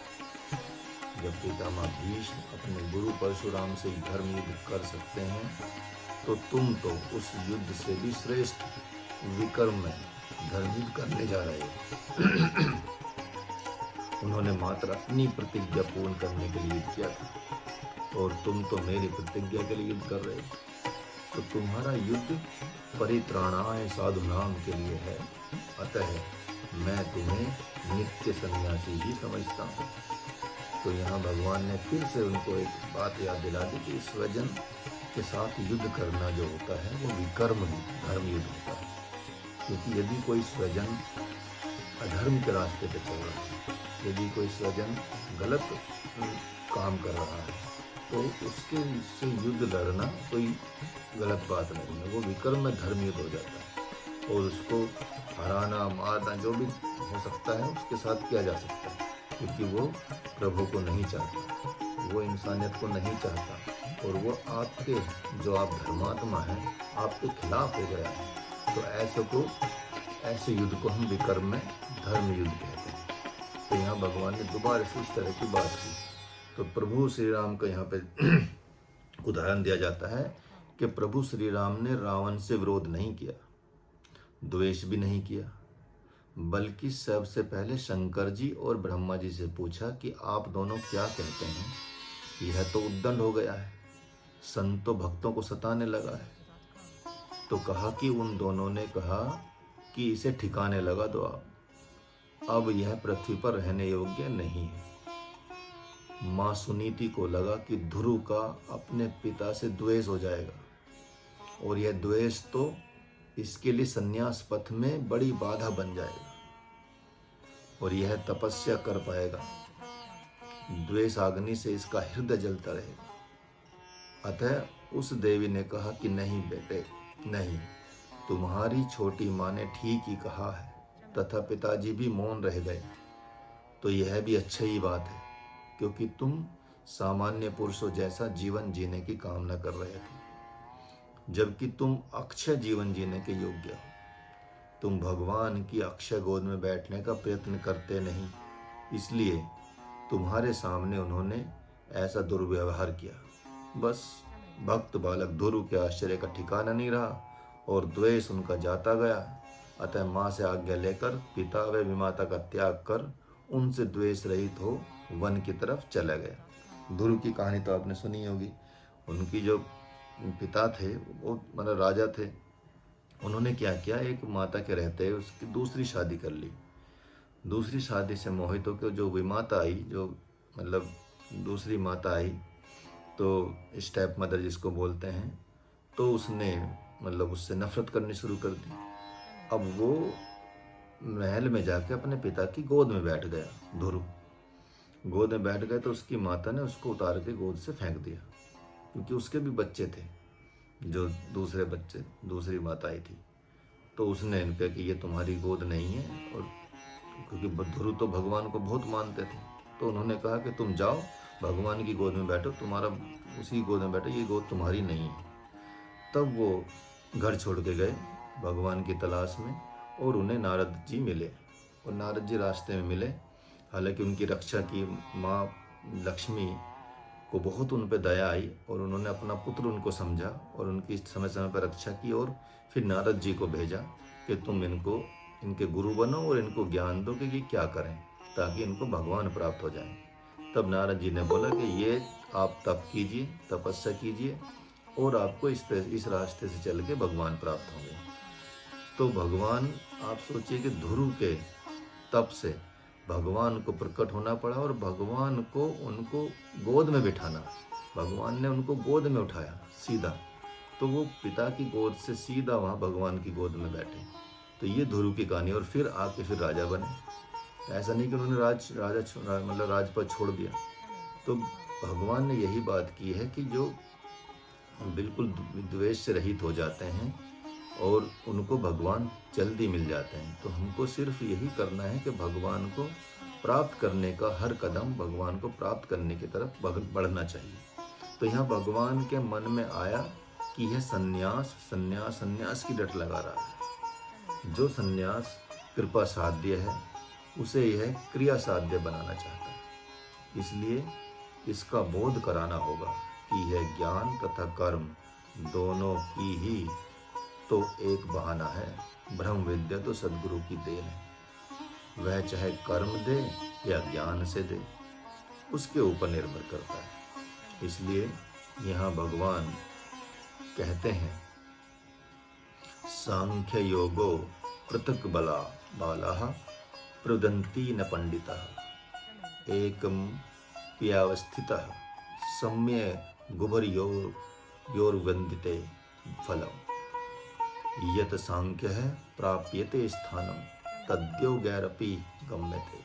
जब पितामह भीष्म अपने गुरु परशुराम से धर्म युद्ध कर सकते हैं तो तुम तो उस युद्ध से भी श्रेष्ठ विकर्म में धर्म युद्ध करने जा रहे हो। उन्होंने मात्र अपनी प्रतिज्ञा पूर्ण करने के लिए युद्ध किया था और तुम तो मेरी प्रतिज्ञा के लिए युद्ध कर रहे हो। तो तुम्हारा युद्ध परित्राणाय साधुनाम के लिए है, अतः मैं तुम्हें नित्य सन्यासी ही समझता हूँ। तो यहाँ भगवान ने फिर से उनको एक बात याद दिला दी कि स्वजन के साथ युद्ध करना जो होता है वो विकर्म धर्म युद्ध होता है। क्योंकि यदि कोई स्वजन अधर्म के रास्ते पे चल रहा है, यदि कोई स्वजन गलत काम कर रहा है, तो उसके से युद्ध लड़ना कोई गलत बात नहीं है। वो विक्रम में धर्म युद्ध हो जाता है और उसको हराना मारना जो भी हो सकता है उसके साथ किया जा सकता है, क्योंकि वो प्रभु को नहीं चाहता, वो इंसानियत को नहीं चाहता और वो आपके जो आप धर्मात्मा हैं आपके खिलाफ हो गया है। तो ऐसे युद्ध को हम विक्रम में धर्म युद्ध कहते हैं। तो यहाँ भगवान ने दोबारा से इस तरह की बात की। तो प्रभु श्री राम का यहाँ पे उदाहरण दिया जाता है कि प्रभु श्री राम ने रावण से विरोध नहीं किया, द्वेष भी नहीं किया, बल्कि सबसे पहले शंकर जी और ब्रह्मा जी से पूछा कि आप दोनों क्या कहते हैं। यह तो उद्दंड हो गया है, संतों भक्तों को सताने लगा है। तो कहा कि उन दोनों ने कहा कि इसे ठिकाने लगा दो आप, अब यह पृथ्वी पर रहने योग्य नहीं है। माँ सुनीति को लगा कि ध्रुव का अपने पिता से द्वेष हो जाएगा और यह द्वेष तो इसके लिए संन्यास पथ में बड़ी बाधा बन जाएगा और यह तपस्या कर पाएगा। द्वेष अग्नि से इसका हृदय जलता रहेगा। अतः उस देवी ने कहा कि नहीं बेटे नहीं, तुम्हारी छोटी माँ ने ठीक ही कहा है, तथा पिताजी भी मौन रह गए। तो यह भी अच्छी ही बात है, क्योंकि तुम सामान्य पुरुषों जैसा जीवन जीने की कामना कर रहे थे, जबकि तुम अक्षय जीवन जीने के योग्य हो। तुम भगवान की अक्षय गोद में बैठने का प्रयत्न करते नहीं, इसलिए तुम्हारे सामने उन्होंने ऐसा दुर्व्यवहार किया। बस भक्त बालक ध्रुव के आश्चर्य का ठिकाना नहीं रहा और द्वेष उनका जाता गया। अतः माँ से आज्ञा लेकर पिता व विमाता का त्याग कर उनसे द्वेष रहित हो वन की तरफ चला गया। ध्रुव की कहानी तो आपने सुनी होगी। उनकी जो पिता थे वो मतलब राजा थे, उन्होंने क्या किया, एक माता के रहते उसकी दूसरी शादी कर ली। दूसरी शादी से मोहित होकर जो विमाता आई, जो मतलब दूसरी माता आई, तो स्टेप मदर जिसको बोलते हैं, तो उसने मतलब उससे नफरत करनी शुरू कर दी। अब वो महल में जाके अपने पिता की गोद में बैठ गया। ध्रुव गोद में बैठ गए तो उसकी माता ने उसको उतार के गोद से फेंक दिया, क्योंकि उसके भी बच्चे थे, जो दूसरे बच्चे दूसरी माता आई थी। तो उसने कहा कि ये तुम्हारी गोद नहीं है, और क्योंकि ध्रुव तो भगवान को बहुत मानते थे, तो उन्होंने कहा कि तुम जाओ भगवान की गोद में बैठो, तुम्हारा उसी गोद में बैठो, ये गोद तुम्हारी नहीं है। तब वो घर छोड़ के गए भगवान की तलाश में, और उन्हें नारद जी मिले, और नारद जी रास्ते में मिले। हालांकि उनकी रक्षा की माँ लक्ष्मी को बहुत उन पर दया आई और उन्होंने अपना पुत्र उनको समझा और उनकी समय समय पर रक्षा की, और फिर नारद जी को भेजा कि तुम इनके गुरु बनो और इनको ज्ञान दो कि ये क्या करें ताकि इनको भगवान प्राप्त हो जाए। तब नारद जी ने बोला कि ये आप तप कीजिए, तपस्या कीजिए, और आपको इस रास्ते से चल के भगवान प्राप्त होंगे। तो भगवान, आप सोचिए कि ध्रुव के तप से भगवान को प्रकट होना पड़ा और भगवान को उनको गोद में बिठाना। भगवान ने उनको गोद में उठाया सीधा, तो वो पिता की गोद से सीधा वहाँ भगवान की गोद में बैठे। तो ये ध्रुव की कहानी। और फिर आके फिर राजा बने। ऐसा नहीं कि उन्होंने राजपद छोड़ दिया। तो भगवान ने यही बात की है कि जो बिल्कुल द्वेष से रहित हो जाते हैं और उनको भगवान जल्दी मिल जाते हैं, तो हमको सिर्फ यही करना है कि भगवान को प्राप्त करने का हर कदम भगवान को प्राप्त करने की तरफ बढ़ना चाहिए। तो यहाँ भगवान के मन में आया कि यह सन्यास की डट लगा रहा है। जो सन्यास कृपा साध्य है उसे यह क्रिया साध्य बनाना चाहता है। इसलिए इसका बोध कराना होगा कि यह ज्ञान तथा कर्म दोनों की ही तो एक बहाना है। ब्रह्म विद्या तो सद्गुरु की देन है, वह चाहे कर्म दे या ज्ञान से दे, उसके ऊपर निर्भर करता है। इसलिए यहाँ भगवान कहते हैं, सांख्य योगो पृथक बालाः प्रवदन्ति न पंडिताः एकम प्यावस्थितः सम्यक् गुभर्योर्वन्दिते फलम् यत सांख्यः प्राप्यते स्थानं तद्योगैरपि गम्यते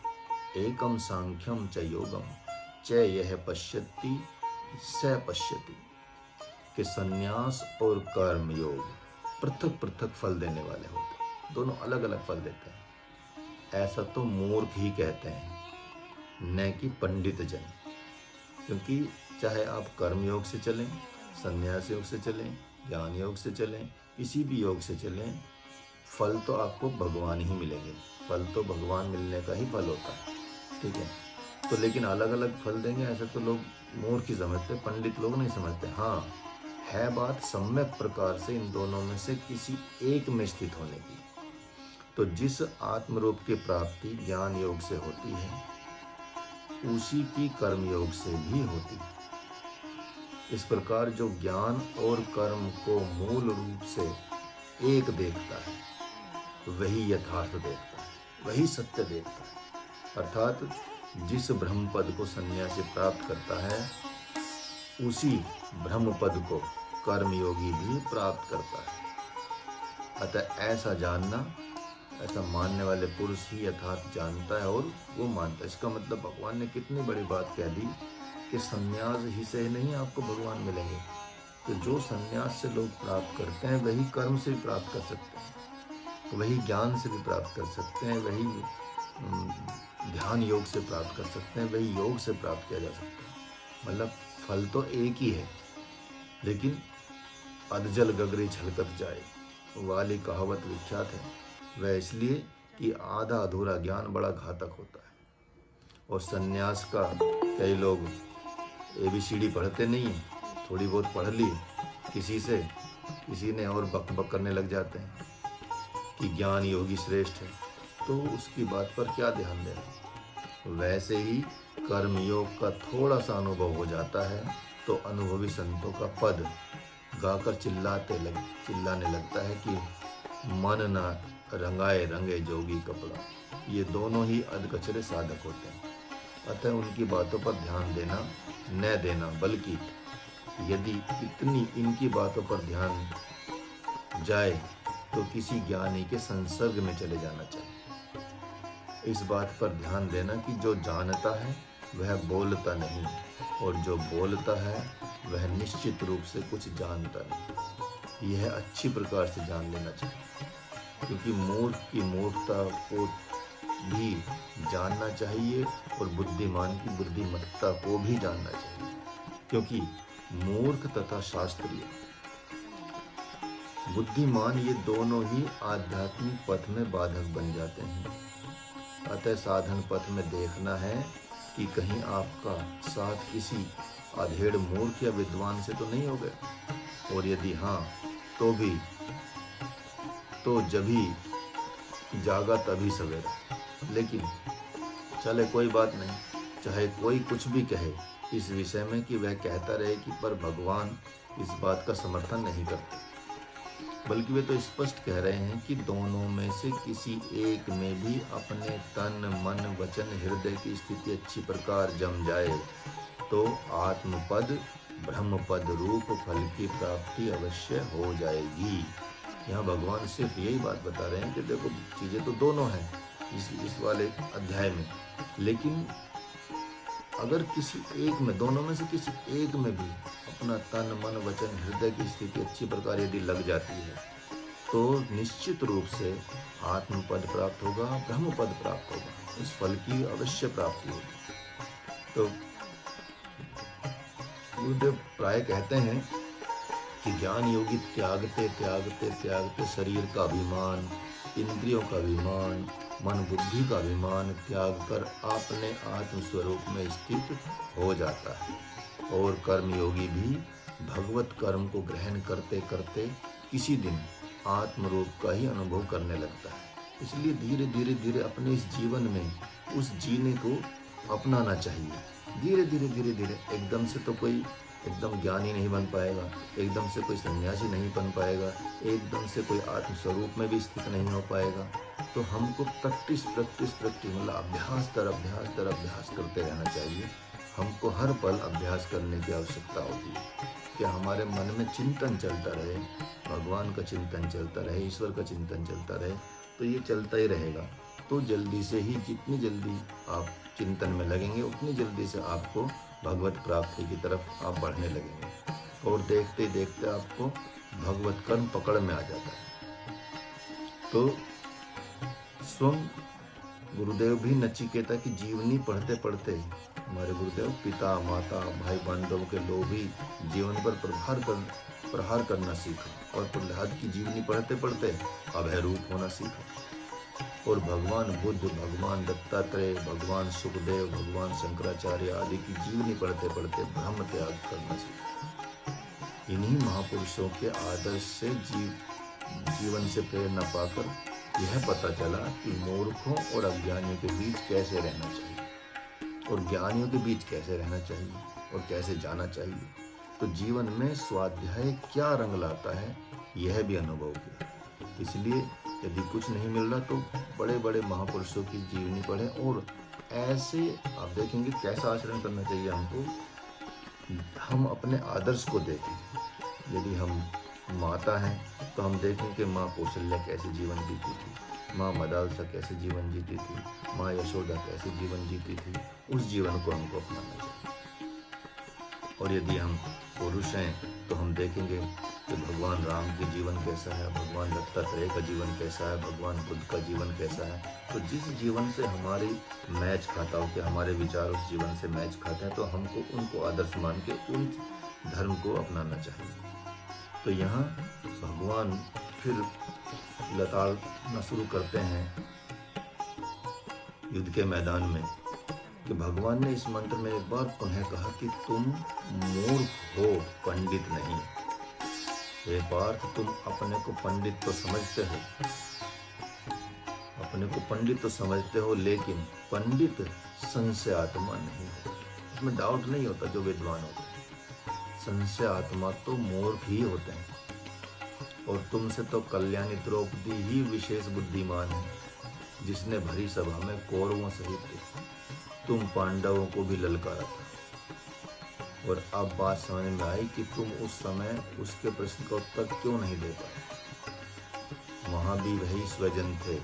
एकम सांख्यम च योगम च यह पश्यति स पश्यति, कि संन्यास और कर्म योग पृथक पृथक फल देने वाले होते हैं, दोनों अलग अलग फल देते हैं। ऐसा तो मूर्ख ही कहते हैं, न कि पंडित जन। क्योंकि चाहे आप कर्म योग से चलें, संन्यास योग से चलें, ज्ञान योग से चलें, किसी भी योग से चलें, फल तो आपको भगवान ही मिलेंगे। फल तो भगवान मिलने का ही फल होता है, ठीक है। तो लेकिन अलग अलग फल देंगे ऐसा तो लोग मूर्ख ही समझते, पंडित लोग नहीं समझते। हाँ, है बात सम्यक प्रकार से इन दोनों में से किसी एक में स्थित होने की। तो जिस आत्मरूप की प्राप्ति ज्ञान योग से होती है, उसी की कर्म योग से भी होती है। इस प्रकार जो ज्ञान और कर्म को मूल रूप से एक देखता है, वही यथार्थ देखता है, वही सत्य देखता है। अर्थात जिस ब्रह्म पद को सन्यासी प्राप्त करता है, उसी ब्रह्म पद को कर्मयोगी भी प्राप्त करता है। अतः ऐसा जानना, ऐसा मानने वाले पुरुष ही यथार्थ जानता है और वो मानता है। इसका मतलब भगवान ने कितनी बड़ी बात कह दी कि संन्यास ही से नहीं आपको भगवान मिलेंगे। तो जो संन्यास से लोग प्राप्त करते हैं, वही कर्म से भी प्राप्त कर सकते हैं, वही ज्ञान से भी प्राप्त कर सकते हैं, वही ध्यान योग से प्राप्त कर सकते हैं, वही योग से प्राप्त किया जा सकता है। मतलब फल तो एक ही है, लेकिन अधजल गगरी छलकत जाए वाली कहावत विख्यात है। वह इसलिए कि आधा अधूरा ज्ञान बड़ा घातक होता है। और सन्यास का कई लोग ABCD पढ़ते नहीं हैं, थोड़ी बहुत पढ़ ली किसी ने और बक बक करने लग जाते हैं कि ज्ञान योगी श्रेष्ठ है, तो उसकी बात पर क्या ध्यान देना। वैसे ही कर्म योग का थोड़ा सा अनुभव हो जाता है तो अनुभवी संतों का पद गाकर चिल्लाने लगता है कि मन ना रंगाए रंगे जोगी कपड़ा। ये दोनों ही अधकचरे साधक होते हैं। अतः उनकी बातों पर ध्यान देना न देना, बल्कि यदि इतनी इनकी बातों पर ध्यान जाए तो किसी ज्ञानी के संसर्ग में चले जाना चाहिए। इस बात पर ध्यान देना कि जो जानता है वह बोलता नहीं, और जो बोलता है वह निश्चित रूप से कुछ जानता नहीं। यह अच्छी प्रकार से जान लेना चाहिए, क्योंकि मूर्ख की मूर्खता को भी जानना चाहिए और बुद्धिमान की बुद्धिमत्ता को भी जानना चाहिए। क्योंकि मूर्ख तथा शास्त्रीय, बुद्धिमान, ये दोनों ही आध्यात्मिक पथ में बाधक बन जाते हैं। अतः साधन पथ में देखना है कि कहीं आपका साथ किसी अधेड़ मूर्ख या विद्वान से तो नहीं हो गया, और यदि हाँ तो जभी जागा तभी सवेरा। लेकिन चले कोई बात नहीं, चाहे कोई कुछ भी कहे इस विषय में कि वह कहता रहे कि पर भगवान इस बात का समर्थन नहीं करते, बल्कि वे तो स्पष्ट कह रहे हैं कि दोनों में से किसी एक में भी अपने तन मन वचन हृदय की स्थिति अच्छी प्रकार जम जाए तो आत्मपद ब्रह्मपद रूप फल की प्राप्ति अवश्य हो जाएगी। यहाँ भगवान सिर्फ यही बात बता रहे हैं कि देखो चीज़ें तो दोनों हैं इस वाले अध्याय में, लेकिन अगर किसी एक में, दोनों में से किसी एक में भी अपना तन मन वचन हृदय की स्थिति अच्छी प्रकार यदि लग जाती है तो निश्चित रूप से आत्मपद प्राप्त होगा, ब्रह्मपद प्राप्त होगा, इस फल की अवश्य प्राप्ति होगी। तो गुरुदेव प्राय कहते हैं कि ज्ञान योगी त्यागते त्यागते त्यागते शरीर का अभिमान, इंद्रियों का अभिमान, मन बुद्धि का अभिमान त्याग कर अपने आत्म स्वरूप में स्थित हो जाता है। और कर्म योगी भी भगवत कर्म को ग्रहण करते करते किसी दिन आत्म रूप का ही अनुभव करने लगता है। इसलिए धीरे धीरे धीरे अपने इस जीवन में उस जीने को अपनाना चाहिए। धीरे धीरे धीरे धीरे, एकदम से तो कोई एकदम ज्ञानी नहीं बन पाएगा, एकदम से कोई सन्यासी नहीं बन पाएगा, एकदम से कोई आत्मस्वरूप में भी स्थित नहीं हो पाएगा। तो हमको प्रैक्टिस मतलब अभ्यास दर अभ्यास करते रहना चाहिए। हमको हर पल अभ्यास करने की आवश्यकता होती है कि हमारे मन में चिंतन चलता रहे, भगवान का चिंतन चलता रहे, ईश्वर का चिंतन चलता रहे। तो ये चलता ही रहेगा। तो जल्दी से ही, जितनी जल्दी आप चिंतन में लगेंगे उतनी जल्दी से आपको भगवत प्राप्ति की तरफ आप बढ़ने लगेंगे और देखते देखते आपको भगवत कर्म पकड़ में आ जाता है। तो स्वयं गुरुदेव भी नचिकेता की जीवनी पढ़ते पढ़ते, हमारे गुरुदेव पिता माता भाई बंधुओं के लोग भी जीवन पर प्रहार करना सीखा और प्रहलाद की जीवनी पढ़ते पढ़ते अभय रूप होना सीखा और भगवान बुद्ध, भगवान दत्तात्रेय, भगवान सुखदेव, भगवान शंकराचार्य आदि की जीवनी पढ़ते पढ़ते ब्रह्म त्याग करना सीखा। इन्हीं महापुरुषों के आदर्श से जीवन से प्रेरणा पाकर यह पता चला कि मूर्खों और अज्ञानियों के बीच कैसे रहना चाहिए और ज्ञानियों के बीच कैसे रहना चाहिए और कैसे जाना चाहिए। तो जीवन में स्वाध्याय क्या रंग लाता है यह भी अनुभव किया। इसलिए यदि कुछ नहीं मिल रहा तो बड़े बड़े महापुरुषों की जीवनी पढ़ें और ऐसे आप देखेंगे कैसा आचरण करना चाहिए हमको। हम अपने आदर्श को देखें। यदि हम माता हैं तो हम देखें कि माँ कौशल्या कैसे जीवन जीती थी, माँ मदालसा कैसे जीवन जीती थी, माँ यशोदा कैसे जीवन जीती थी, उस जीवन को हमको अपनाना चाहिए। और यदि हम पुरुष हैं तो हम देखेंगे कि भगवान राम के जीवन कैसा है, भगवान दत्तात्रेय का जीवन कैसा है, भगवान बुद्ध का जीवन कैसा है। तो जिस जीवन से हमारी मैच खाता हो कि हमारे विचार उस जीवन से मैच खाते हैं तो हमको उनको आदर्श मान के उन धर्म को अपनाना चाहिए। तो यहाँ भगवान फिर लताड़ना शुरू करते हैं युद्ध के मैदान में कि भगवान ने इस मंत्र में एक बार पुनः कहा कि तुम मूर्ख हो, पंडित नहीं। हे पार्थ, तुम अपने को पंडित तो समझते हो, अपने को पंडित तो समझते हो, लेकिन पंडित संशय आत्मा नहीं हो। इसमें डाउट नहीं होता जो विद्वान होते हैं। संशय आत्मा तो मूर्ख ही होते हैं और तुमसे तो कल्याणी द्रौपदी ही विशेष बुद्धिमान है, जिसने भरी सभा में कौरवों सहित तुम पांडवों को भी ललकारा था। और अब बात समझ में आई कि तुम उस समय उसके प्रश्न का उत्तर क्यों नहीं दे पाए। वहां भी वही स्वजन थे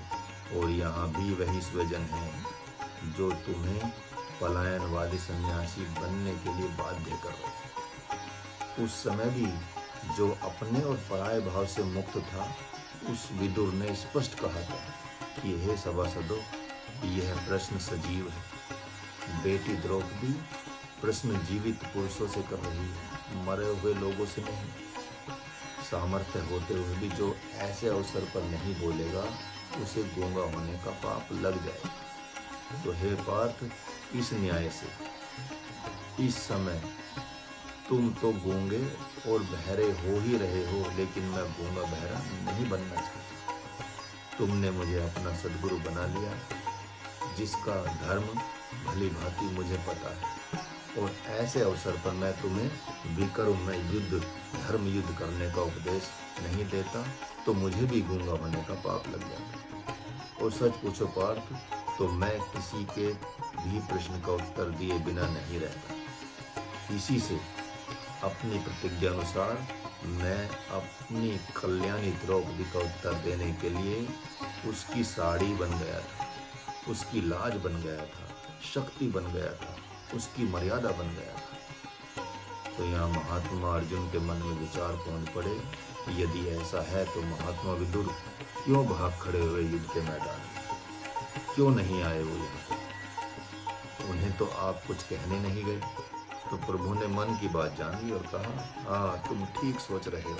और यहाँ भी वही स्वजन हैं जो तुम्हें पलायनवादी सन्यासी बनने के लिए बाध्य कर रहे थे। उस समय भी जो अपने और पराये भाव से मुक्त था, उस विदुर ने स्पष्ट कहा था कि हे सभासदों, यह प्रश्न सजीव है। बेटी द्रौपदी प्रश्न जीवित पुरुषों से कर रही है, मरे हुए लोगों से नहीं। सामर्थ्य होते हुए भी जो ऐसे अवसर पर नहीं बोलेगा, उसे गूंगा होने का पाप लग जाएगा। तो हे पार्थ, इस न्याय से इस समय तुम तो गूंगे और बहरे हो ही रहे हो, लेकिन मैं गूंगा बहरा नहीं बनना चाहता। तुमने मुझे अपना सद्गुरु बना लिया, जिसका धर्म भली भांति मुझे पता है, और ऐसे अवसर पर मैं तुम्हें विकर्म में युद्ध, धर्म युद्ध करने का उपदेश नहीं देता तो मुझे भी गूंगा होने का पाप लग जाता। और सच पूछो पार्थ, तो मैं किसी के भी प्रश्न का उत्तर दिए बिना नहीं रहता। इसी से अपनी प्रतिज्ञा अनुसार मैं अपनी कल्याणी द्रौपदी का उत्तर देने के लिए उसकी साड़ी बन गया था, उसकी लाज बन गया था, शक्ति बन गया था, उसकी मर्यादा बन गया था। तो यहाँ महात्मा अर्जुन के मन में विचार पहुंच पड़े कि यदि ऐसा है तो महात्मा विदुर क्यों भाग खड़े हुए युद्ध के मैदान में, क्यों नहीं आए वो यहाँ? उन्हें तो आप कुछ कहने नहीं गए। तो प्रभु ने मन की बात जान ली और कहा, हाँ तुम ठीक सोच रहे हो।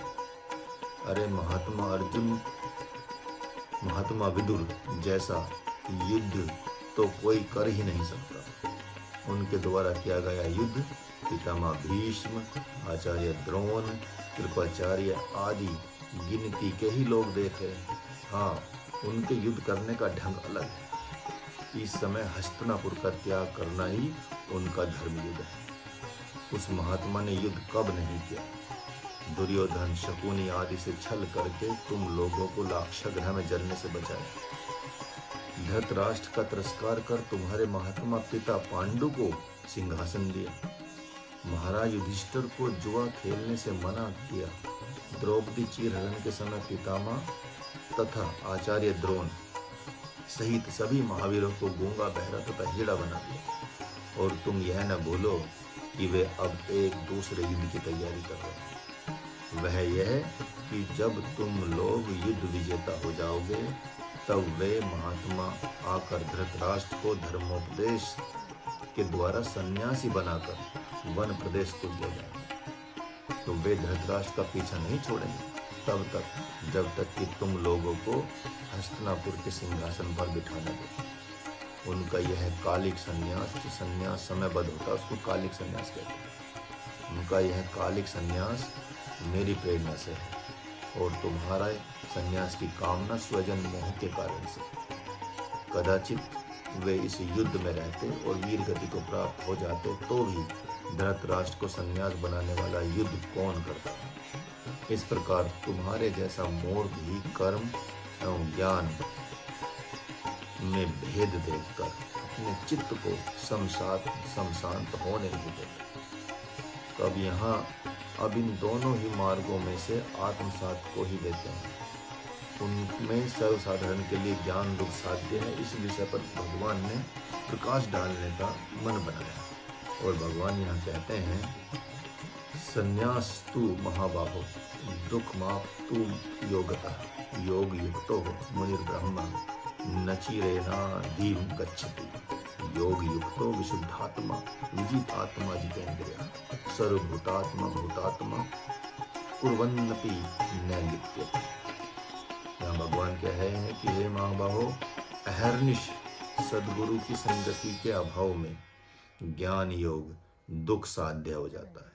अरे महात्मा अर्जुन, महात्मा विदुर जैसा युद्ध तो कोई कर ही नहीं सकता। उनके द्वारा किया गया युद्ध पितामह भीष्म, आचार्य द्रोण, कृपाचार्य आदि गिनती के ही लोग देखे। हाँ, उनके युद्ध करने का ढंग अलग है। इस समय हस्तिनापुर का त्याग करना ही उनका धर्म युद्ध है। उस महात्मा ने युद्ध कब नहीं किया? दुर्योधन, शकुनी आदि से छल करके तुम लोगों को लाक्षागृह में जलने से बचाया। धृतराष्ट्र का तिरस्कार कर तुम्हारे महात्मा पिता पांडु को सिंहासन दिया। महाराज युधिष्ठिर को जुआ खेलने से मना किया। द्रौपदी चीरहरण के समय पितामह तथा आचार्य द्रोण सहित सभी महावीरों को गूंगा, बहरा तथा हेड़ा बना दिया। और तुम यह न भूलो कि वे अब एक दूसरे युद्ध की तैयारी कर रहे हैं। वह यह कि जब तुम लोग युद्ध विजेता हो जाओगे तब वे महात्मा आकर धृतराष्ट्र को धर्मोपदेश के द्वारा सन्यासी बनाकर वन प्रदेश को ले जाएंगे। तो वे धृतराष्ट्र का पीछा नहीं छोड़ेंगे तब तक जब तक कि तुम लोगों को हस्तिनापुर के सिंहासन पर बिठाने दो। उनका यह कालिक संन्यास, जो संन्यास समयबद्ध होता है उसको कालिक संन्यास कहते हैं, उनका यह कालिक संन्यास मेरी प्रेरणा से है और तुम्हारा संन्यास की कामना स्वजन मोह के कारण से। कदाचित वे इस युद्ध में रहते और वीर गति को प्राप्त हो जाते तो भी धृतराष्ट्र को संन्यास बनाने वाला युद्ध कौन करता है। इस प्रकार तुम्हारे जैसा मूर्ख भी कर्म एवं ज्ञान में भेद देखकर अपने चित्त को समशांत होने नहीं देता। तो अब इन दोनों ही मार्गों में से आत्मसात को ही देते हैं। उनमें सर्वसाधारण के लिए ज्ञान दुख साध्य है। इस विषय पर भगवान ने प्रकाश डालने का मन बनाया और भगवान यहाँ कहते हैं, संन्यास तु महाबाहो दुख माप तु योगतः योग युक्तो मुनिर्ब्रह्मा नचिरेना धीम गच्छति योग युक्तो विशुद्धात्मा विजितात्मा जितेन्द्रिया सर्वभूतात्मा भूतात्मा कुर्वन्नपि न लिप्यते। यहाँ भगवान कह रहे हैं कि हे महाबाहो, अहर्निश सद्गुरु की संगति के अभाव में ज्ञान योग दुख साध्य हो जाता है।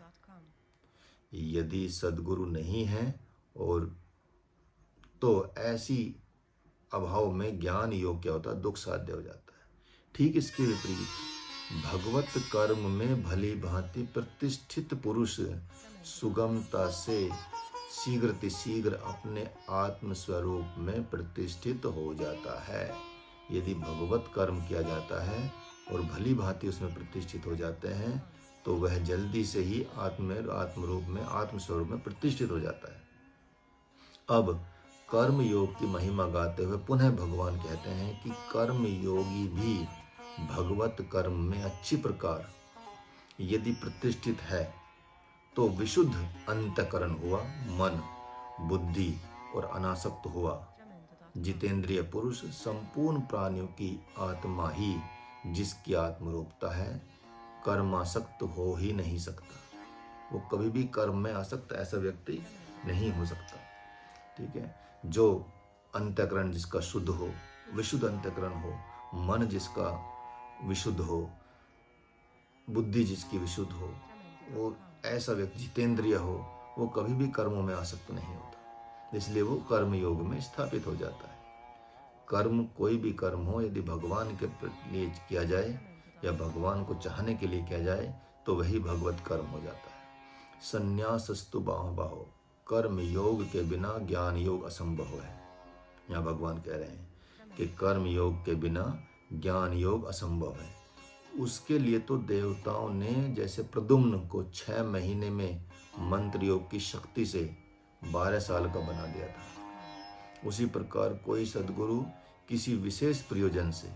यदि सद्गुरु नहीं है और तो ऐसी अभाव में ज्ञान योग क्या होता है, दुख साध्य हो जाता है। ठीक इसके विपरीत भगवत कर्म में भली भांति प्रतिष्ठित पुरुष सुगमता से शीघ्र अपने आत्म स्वरूप में प्रतिष्ठित हो जाता है। यदि भगवत कर्म किया जाता है और भली भांति उसमें प्रतिष्ठित हो जाते हैं तो वह जल्दी से ही आत्म रूप में आत्म स्वरूप में प्रतिष्ठित हो जाता है। अब कर्म योग की महिमा गाते हुए पुनः भगवान कहते हैं कि कर्म योगी भी भगवत कर्म में अच्छी प्रकार यदि प्रतिष्ठित है तो विशुद्ध अंतःकरण हुआ, मन बुद्धि और अनासक्त हुआ। जितेंद्रिय पुरुष संपूर्ण प्राणियों की आत्मा ही जिसकी आत्मरूपता है, कर्मासक्त हो ही नहीं सकता। वो कभी भी कर्म में आसक्त ऐसा व्यक्ति नहीं हो सकता। ठीक है, जो अंतःकरण जिसका शुद्ध हो, विशुद्ध अंतःकरण हो, मन जिसका विशुद्ध हो, बुद्धि जिसकी विशुद्ध हो, वो ऐसा व्यक्ति जितेंद्रिय हो, वो कभी भी कर्मों में आसक्त नहीं होता। इसलिए वो कर्म योग में स्थापित हो जाता है। कर्म कोई भी कर्म हो, यदि भगवान के लिए किया जाए या भगवान को चाहने के लिए किया जाए तो वही भगवत कर्म हो जाता है। संन्यासस्तु बाहुबाहो, कर्म योग के बिना ज्ञान योग असंभव है। यहाँ भगवान कह रहे हैं कि कर्म योग के बिना ज्ञान योग असंभव है। उसके लिए तो देवताओं ने जैसे प्रद्युम्न को 6 महीने में मंत्र योग की शक्ति से 12 साल का बना दिया था, उसी प्रकार कोई सद्गुरु किसी विशेष प्रयोजन से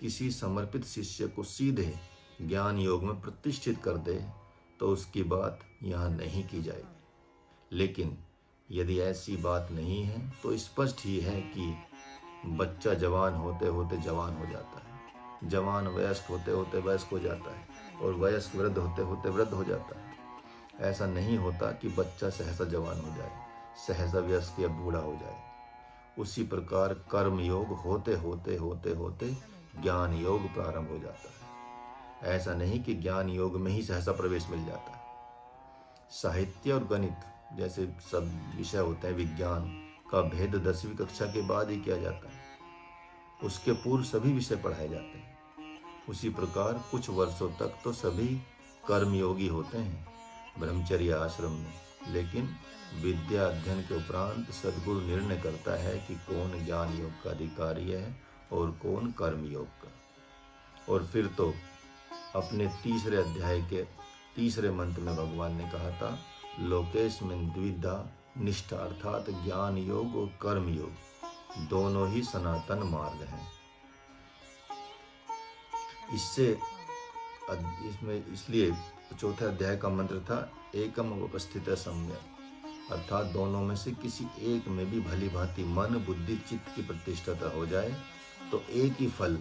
किसी समर्पित शिष्य को सीधे ज्ञान योग में प्रतिष्ठित कर दे तो उसकी बात यहाँ नहीं की जाएगी। लेकिन यदि ऐसी बात नहीं है तो स्पष्ट ही है कि बच्चा जवान होते होते जवान हो जाता है, जवान वयस्क होते होते वयस्क हो जाता है और वयस्क वृद्ध होते होते वृद्ध हो जाता है। ऐसा नहीं होता कि बच्चा सहसा जवान हो जाए, सहसा वयस्क या बूढ़ा हो जाए। उसी प्रकार कर्म योग होते होते होते होते ज्ञान योग प्रारंभ हो जाता है। ऐसा नहीं कि ज्ञान योग में ही सहसा प्रवेश मिल जाता है। साहित्य और गणित जैसे सब विषय होते हैं, विज्ञान का भेद 10वीं कक्षा के बाद ही किया जाता है, उसके पूर्व सभी विषय पढ़ाए जाते हैं। उसी प्रकार कुछ वर्षों तक तो सभी कर्मयोगी होते हैं ब्रह्मचर्य आश्रम में, लेकिन विद्या अध्ययन के उपरांत सद्गुरु निर्णय करता है कि कौन ज्ञान योग का अधिकारी है और कौन कर्म योग का। और फिर तो अपने 3रे अध्याय के 3रे मंत्र में भगवान ने कहा था, लोकेस्मिन् द्विधा निष्ठा, अर्थात ज्ञान योग और कर्म योग दोनों ही सनातन मार्ग हैं। इससे इसमें इसलिए चौथे अध्याय का मंत्र था एकम उपस्थित सम्य, अर्थात दोनों में से किसी एक में भी भली भांति मन बुद्धि चित्त की प्रतिष्ठा हो जाए तो एक ही फल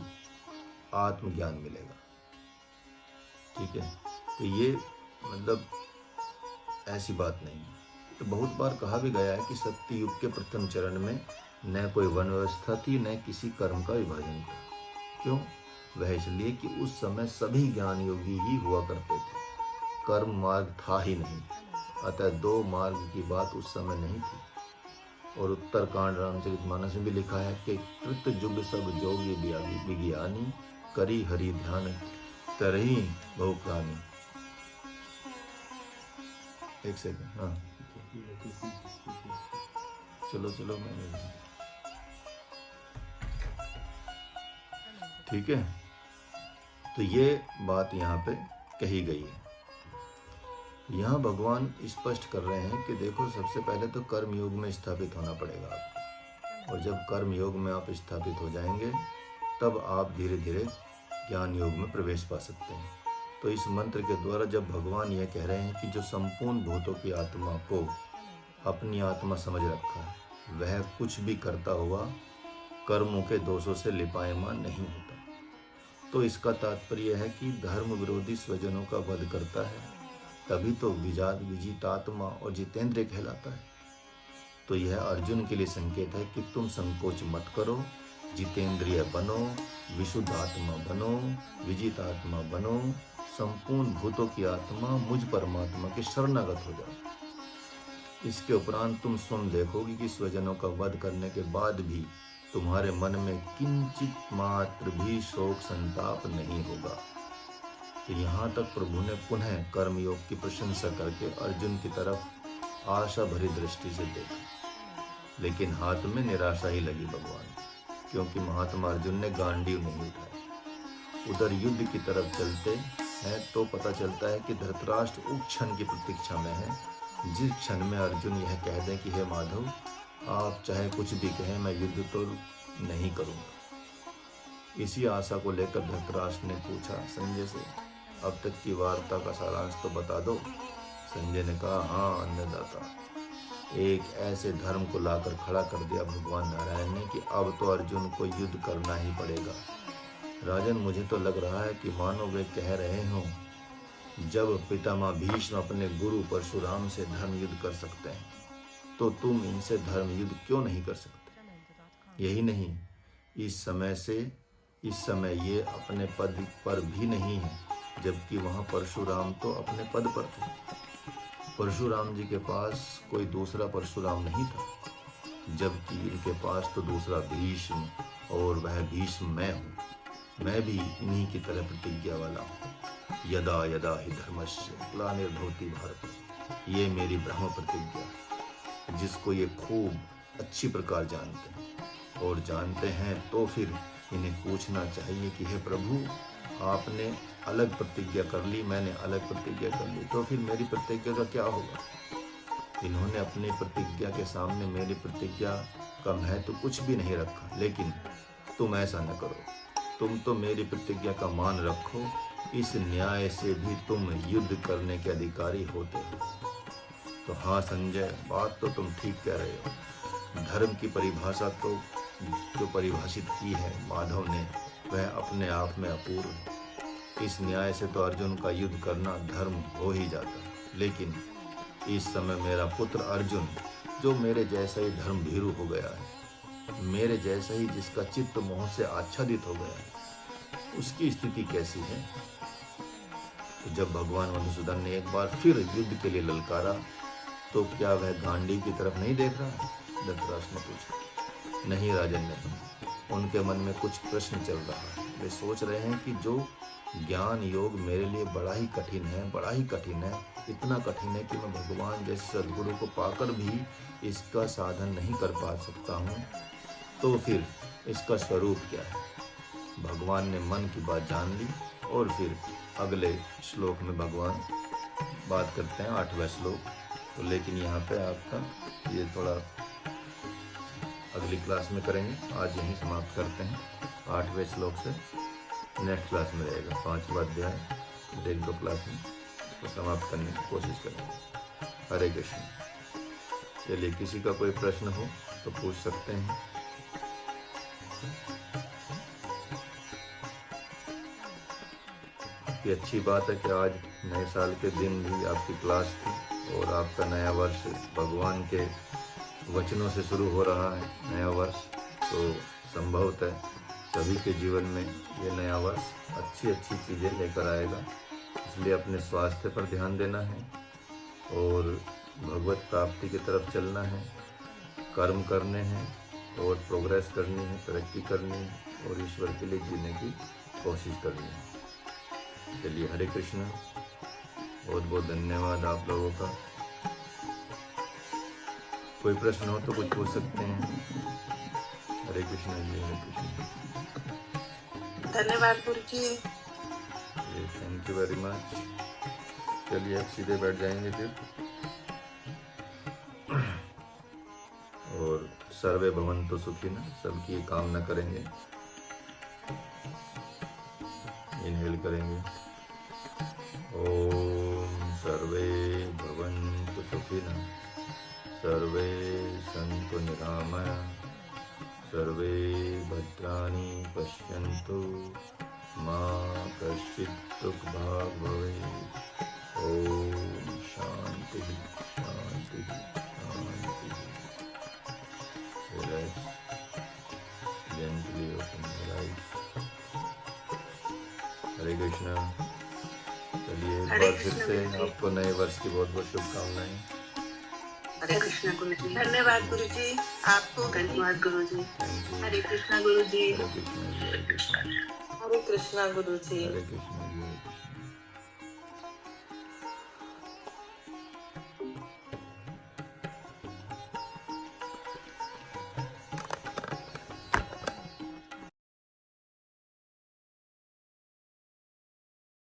आत्मज्ञान मिलेगा। ठीक है, तो ये मतलब ऐसी बात नहीं है। तो बहुत बार कहा भी गया है कि सत्य युग के प्रथम चरण में न कोई वन व्यवस्था थी न किसी कर्म का विभाजन था। क्यों? वह इसलिए कि उस समय सभी ज्ञान योगी ही हुआ करते थे, कर्म मार्ग था ही नहीं। अतः दो मार्ग की बात उस समय नहीं थी। और उत्तरकांड रामचरितमानस में भी लिखा है कि कृत जुग सब जोगी विज्ञानी, करी हरि ध्यान तरही बहुप्राणी। एक सेकंड, हाँ चलो मैंने, ठीक है। तो ये बात यहाँ पे कही गई है। यहाँ भगवान स्पष्ट कर रहे हैं कि देखो, सबसे पहले तो कर्म योग में स्थापित होना पड़ेगा आपको, और जब कर्म योग में आप स्थापित हो जाएंगे तब आप धीरे धीरे ज्ञान योग में प्रवेश पा सकते हैं। तो इस मंत्र के द्वारा जब भगवान यह कह रहे हैं कि जो संपूर्ण भूतों की आत्मा को अपनी आत्मा समझ रखा है, वह कुछ भी करता हुआ कर्मों के दोषों से लिपायमान नहीं होता, तो इसका तात्पर्य है कि धर्म विरोधी स्वजनों का वध करता है, तभी तो विजितात्मा और जितेंद्रिय कहलाता है। तो यह अर्जुन के लिए संकेत है कि तुम संकोच मत करो, जितेंद्रिय बनो, विशुद्ध आत्मा बनो, विजितात्मा बनो, संपूर्ण भूतों की आत्मा मुझ परमात्मा के शरणागत हो जाओ। इसके उपरांत तुम स्वयं देखोगे कि स्वजनों का वध करने के बाद भी तुम्हारे मन में किंचित मात्र भी शोक संताप नहीं होगा। तो यहाँ तक प्रभु ने पुनः कर्मयोग की प्रशंसा करके अर्जुन की तरफ आशा भरी दृष्टि से देखा, लेकिन हाथ में निराशा ही लगी भगवान, क्योंकि महात्मा अर्जुन ने गांडीव नहीं उठाया। उधर युद्ध की तरफ चलते हैं तो पता चलता है कि धृतराष्ट्र उस क्षण की प्रतीक्षा में है जिस क्षण में अर्जुन यह कह दें कि हे माधव, आप चाहे कुछ भी कहें, मैं युद्ध तो नहीं करूंगा। इसी आशा को लेकर धृतराष्ट्र ने पूछा संजय से, अब तक की वार्ता का सारांश तो बता दो। संजय ने कहा, हाँ अन्नदाता, एक ऐसे धर्म को लाकर खड़ा कर दिया भगवान नारायण ने कि अब तो अर्जुन को युद्ध करना ही पड़ेगा। राजन, मुझे तो लग रहा है कि मानो वे कह रहे हों, जब पितामह भीष्म अपने गुरु परशुराम से धर्म युद्ध कर सकते हैं तो तुम इनसे धर्म युद्ध क्यों नहीं कर सकते। यही नहीं, इस समय ये अपने पद पर भी नहीं है, जबकि वहाँ परशुराम तो अपने पद पर थे। परशुराम जी के पास कोई दूसरा परशुराम नहीं था, जबकि इनके पास तो दूसरा भीष्म, और वह भीष्म मैं हूँ। मैं भी इन्हीं की तरह प्रतिज्ञा वाला हूँ। यदा यदा हि धर्मस्य ग्लानिर्भवति भारत, ये मेरी ब्रह्म प्रतिज्ञा है, जिसको ये खूब अच्छी प्रकार जानते हैं। और जानते हैं तो फिर इन्हें पूछना चाहिए कि हे प्रभु, आपने अलग प्रतिज्ञा कर ली, मैंने अलग प्रतिज्ञा कर ली, तो फिर मेरी प्रतिज्ञा का क्या होगा। इन्होंने अपनी प्रतिज्ञा के सामने मेरी प्रतिज्ञा का महत्व कुछ भी नहीं रखा। लेकिन तुम ऐसा न करो, तुम तो मेरी प्रतिज्ञा का मान रखो, इस न्याय से भी तुम युद्ध करने के अधिकारी होते हो। तो हाँ संजय, बात तो तुम ठीक कह रहे हो। धर्म की परिभाषा तो जो परिभाषित की है माधव ने, वह अपने आप में अपूर्व है। इस न्याय से तो अर्जुन का युद्ध करना धर्म हो ही जाता है। लेकिन इस समय मेरा पुत्र अर्जुन, जो मेरे जैसा ही धर्म भीरू हो गया है, मेरे जैसा ही जिसका चित्त मोह से आच्छादित हो गया है, उसकी स्थिति कैसी है। तो जब भगवान मधुसूदन ने एक बार फिर युद्ध के लिए ललकारा, तो क्या वह गांडीव की तरफ नहीं देख रहा है? धृतराष्ट्र ने पूछा। नहीं राजन, नहीं। उनके मन में कुछ प्रश्न चल रहा है। वे सोच रहे हैं कि जो ज्ञान योग मेरे लिए बड़ा ही कठिन है, बड़ा ही कठिन है, इतना कठिन है कि मैं भगवान जैसे सद्गुरु को पाकर भी इसका साधन नहीं कर पा सकता हूँ, तो फिर इसका स्वरूप क्या है। भगवान ने मन की बात जान ली, और फिर अगले श्लोक में भगवान बात करते हैं, 8वां श्लोक। तो लेकिन यहाँ पे आपका ये थोड़ा अगली क्लास में करेंगे, आज यहीं समाप्त करते हैं 8वें श्लोक से। नेक्स्ट क्लास में रहेगा। 5वां अध्याय 1-2 क्लास में इसको समाप्त करने की कोशिश करेंगे। हरे कृष्ण। चलिए, किसी का कोई प्रश्न हो तो पूछ सकते हैं। ये अच्छी बात है कि आज नए साल के दिन भी आपकी क्लास थी और आपका नया वर्ष भगवान के वचनों से शुरू हो रहा है। नया वर्ष तो संभवतः सभी के जीवन में ये नया वर्ष अच्छी अच्छी चीज़ें लेकर आएगा। इसलिए अपने स्वास्थ्य पर ध्यान देना है और भगवत प्राप्ति की तरफ चलना है, कर्म करने हैं और प्रोग्रेस करनी है, तरक्की करनी है और ईश्वर के लिए जीने की कोशिश करनी है। चलिए, हरे कृष्ण। बहुत बहुत धन्यवाद आप लोगों का। कोई प्रश्न हो तो कुछ पूछ सकते हैं। हरे कृष्ण जी, हरे कृष्ण। धन्यवाद guru ji. Thank you very much. चलिए, अब सीधे बैठ जाएंगे फिर और सर्वे भवन्तु सुखिनः, सबकी कामना करेंगे। इनहेल करेंगे। ओम सर्वे भवन्तु सुखिनः, सर्वे सन्तु निरामया, सर्वे भद्राणि पश्यन्तु, मा कश्चित् दुःखभाग् भवेत्। ओम शांति शांति शांति। Relax. Gently open your eyes. Hare Krishna. चलिए, एक हरे बार फिर कृष्ण से गुरु जी। आपको नए वर्ष की बहुत बहुत शुभकामनाएं। हरे कृष्ण गुरु जी। धन्यवाद गुरु जी। आपको धन्यवाद guru ji. Thank you. Hare Krishna guru ji. Hare Krishna ji, Hare Krishna. Hare Krishna guru ji. Hare Krishna ji, Hare Krishna.